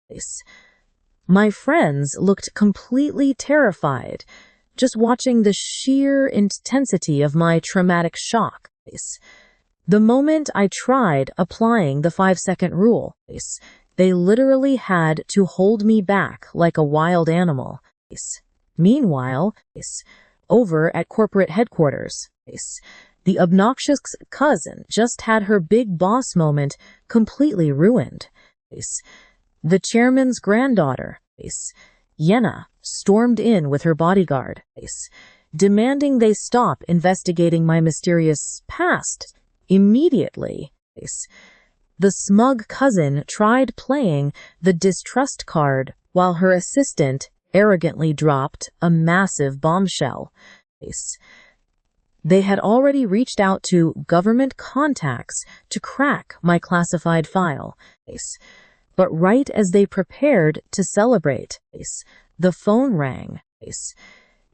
My friends looked completely terrified, just watching the sheer intensity of my traumatic shock. The moment I tried applying the 5-second rule, they literally had to hold me back like a wild animal. Meanwhile, over at corporate headquarters, The obnoxious cousin just had her big boss moment completely ruined. The chairman's granddaughter, Yenna, stormed in with her bodyguard, demanding they stop investigating my mysterious past immediately. The smug cousin tried playing the distrust card while her assistant arrogantly dropped a massive bombshell. They had already reached out to government contacts to crack my classified file. But right as they prepared to celebrate, the phone rang.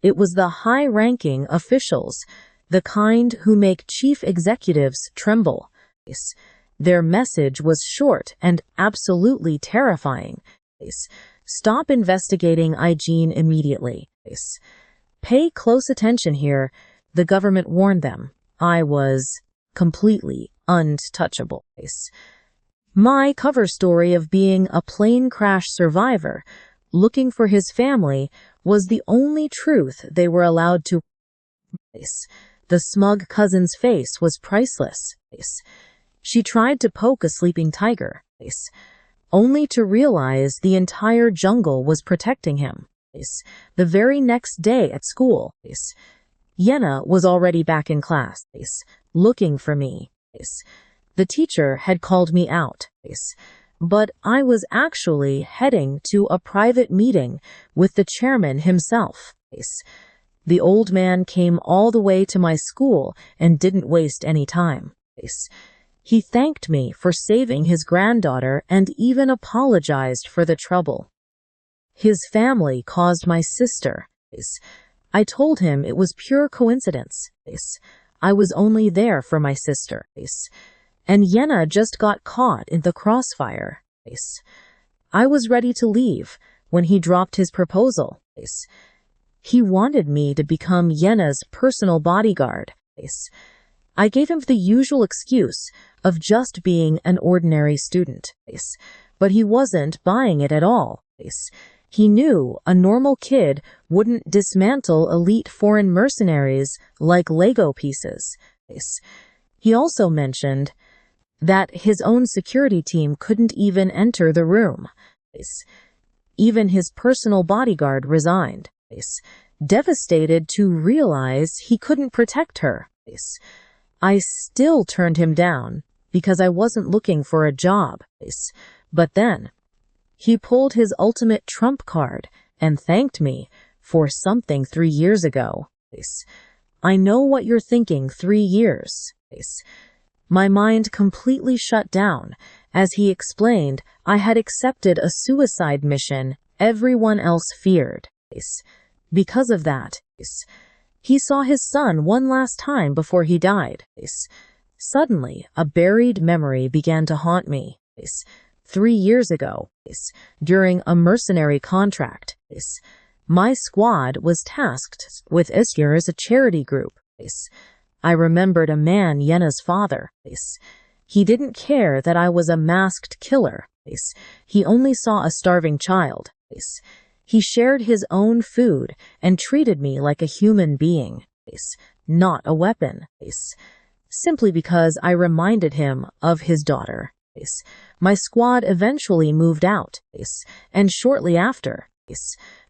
It was the high-ranking officials, the kind who make chief executives tremble. Their message was short and absolutely terrifying. Stop investigating Igene immediately. Pay close attention here, the government warned them. I was completely untouchable. My cover story of being a plane crash survivor, looking for his family, was the only truth they were allowed to. The smug cousin's face was priceless. She tried to poke a sleeping tiger, only to realize the entire jungle was protecting him. The very next day at school, Yenna was already back in class, looking for me. The teacher had called me out, but I was actually heading to a private meeting with the chairman himself. The old man came all the way to my school and didn't waste any time. He thanked me for saving his granddaughter and even apologized for the trouble his family caused my sister. I told him it was pure coincidence. I was only there for my sister. And Yenna just got caught in the crossfire. I was ready to leave when he dropped his proposal. He wanted me to become Yenna's personal bodyguard. I gave him the usual excuse of just being an ordinary student. But he wasn't buying it at all. He knew a normal kid wouldn't dismantle elite foreign mercenaries like Lego pieces. He also mentioned that his own security team couldn't even enter the room. Even his personal bodyguard resigned, devastated to realize he couldn't protect her. I still turned him down because I wasn't looking for a job. But then he pulled his ultimate trump card and thanked me for something 3 years ago. I know what you're thinking, 3 years. My mind completely shut down as he explained I had accepted a suicide mission everyone else feared. Because of that, he saw his son one last time before he died. Suddenly, a buried memory began to haunt me. 3 years ago, during a mercenary contract, my squad was tasked with Iskir as a charity group. I remembered a man, Yenna's father. He didn't care that I was a masked killer. He only saw a starving child. He shared his own food and treated me like a human being, not a weapon, simply because I reminded him of his daughter. My squad eventually moved out, and shortly after,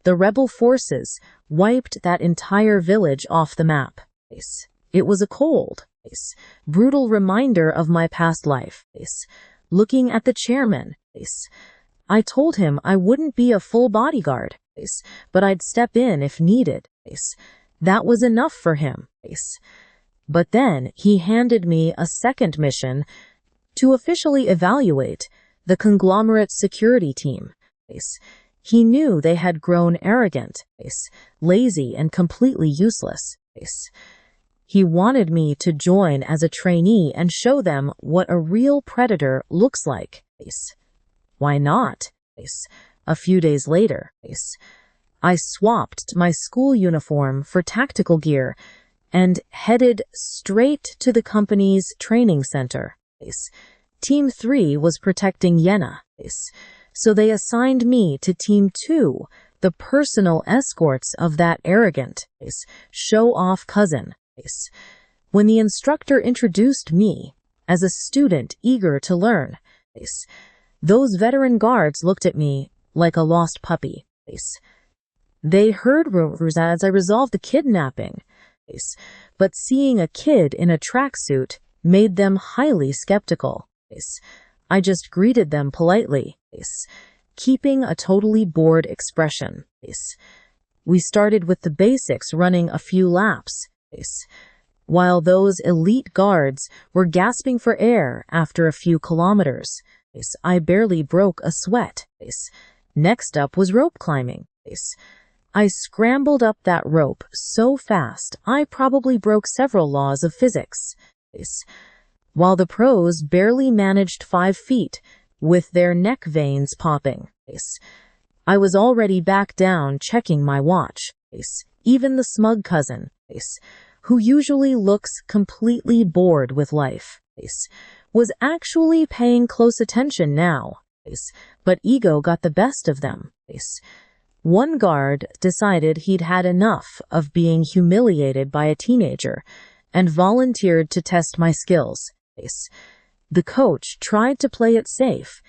the rebel forces wiped that entire village off the map. It was a cold, brutal reminder of my past life. Looking at the chairman, I told him I wouldn't be a full bodyguard, but I'd step in if needed. That was enough for him. But then he handed me a second mission to officially evaluate the conglomerate's security team. He knew they had grown arrogant, lazy, and completely useless. He wanted me to join as a trainee and show them what a real predator looks like. Why not? A few days later, I swapped my school uniform for tactical gear and headed straight to the company's training center. Team 3 was protecting Yenna, so they assigned me to Team 2, the personal escorts of that arrogant, show-off cousin. When the instructor introduced me as a student eager to learn, those veteran guards looked at me like a lost puppy. They heard rumors as I resolved the kidnapping, but seeing a kid in a tracksuit made them highly skeptical. I just greeted them politely, keeping a totally bored expression. We started with the basics, running a few laps, while those elite guards were gasping for air after a few kilometers. I barely broke a sweat. Next up was rope climbing. I scrambled up that rope so fast I probably broke several laws of physics, while the pros barely managed 5 feet with their neck veins popping. I was already back down checking my watch. Even the smug cousin, who usually looks completely bored with life, was actually paying close attention now, but ego got the best of them. One guard decided he'd had enough of being humiliated by a teenager and volunteered to test my skills. The coach tried to play it safe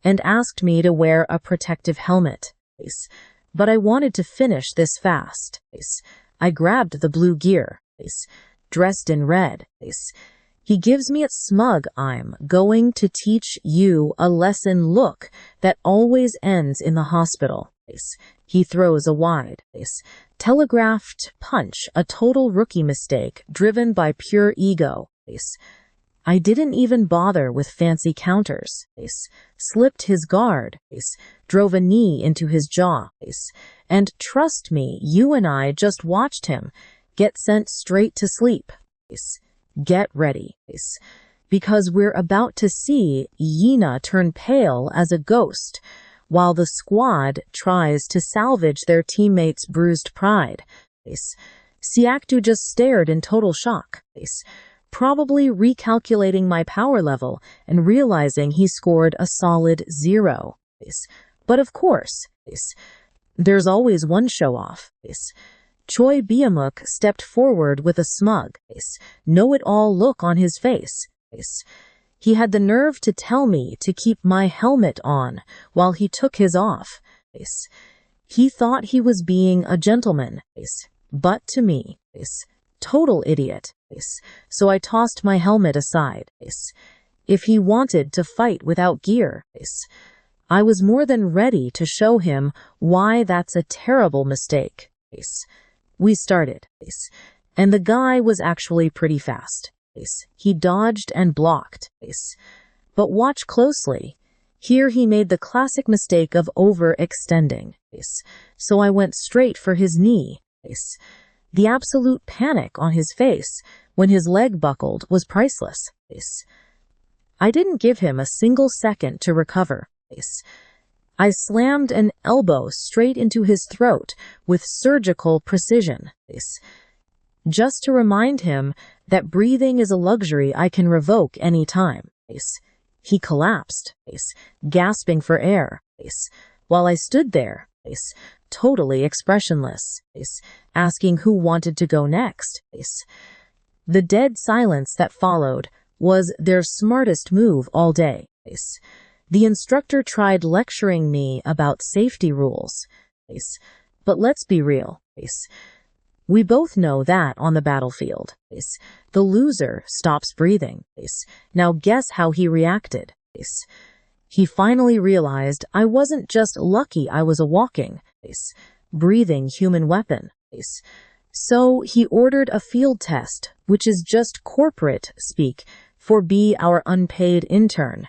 and asked me to wear a protective helmet, but I wanted to finish this fast. I grabbed the blue gear, dressed in red. He gives me a smug "I'm going to teach you a lesson" look that always ends in the hospital. He throws a wide, telegraphed punch, a total rookie mistake driven by pure ego. I didn't even bother with fancy counters. Slipped his guard, drove a knee into his jaw, and trust me, you and I just watched him get sent straight to sleep. Get ready, because we're about to see Yina turn pale as a ghost, while the squad tries to salvage their teammates' bruised pride. Siaktu just stared in total shock, probably recalculating my power level and realizing he scored a solid 0. But of course, there's always one show-off. Choi Biamuk stepped forward with a smug, know-it-all look on his face. He had the nerve to tell me to keep my helmet on while he took his off. He thought he was being a gentleman, but to me, total idiot. So I tossed my helmet aside. If he wanted to fight without gear, I was more than ready to show him why that's a terrible mistake. We started, and the guy was actually pretty fast. He dodged and blocked. But watch closely. Here he made the classic mistake of overextending. So I went straight for his knee. The absolute panic on his face when his leg buckled was priceless. I didn't give him a single second to recover. I slammed an elbow straight into his throat with surgical precision, just to remind him that breathing is a luxury I can revoke any time. He collapsed, gasping for air, while I stood there, totally expressionless, asking who wanted to go next. The dead silence that followed was their smartest move all day. The instructor tried lecturing me about safety rules, but let's be real. We both know that on the battlefield, the loser stops breathing. Now guess how he reacted. He finally realized I wasn't just lucky I was a walking, breathing human weapon. So he ordered a field test, which is just corporate speak for be our unpaid intern,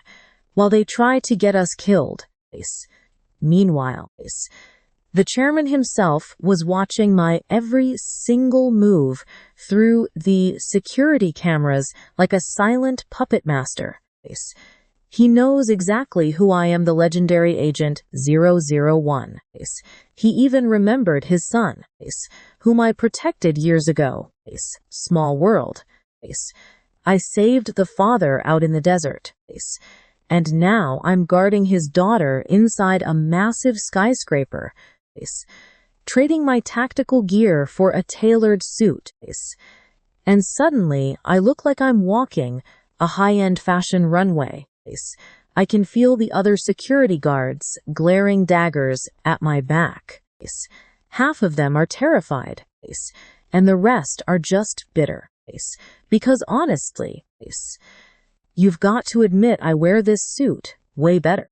while they try to get us killed. Meanwhile, the chairman himself was watching my every single move through the security cameras like a silent puppet master. He knows exactly who I am, the legendary Agent 001. He even remembered his son, whom I protected years ago. Small world. I saved the father out in the desert. And now I'm guarding his daughter inside a massive skyscraper, trading my tactical gear for a tailored suit. And suddenly, I look like I'm walking a high-end fashion runway. I can feel the other security guards glaring daggers at my back. Half of them are terrified, and the rest are just bitter. Because honestly, you've got to admit I wear this suit way better.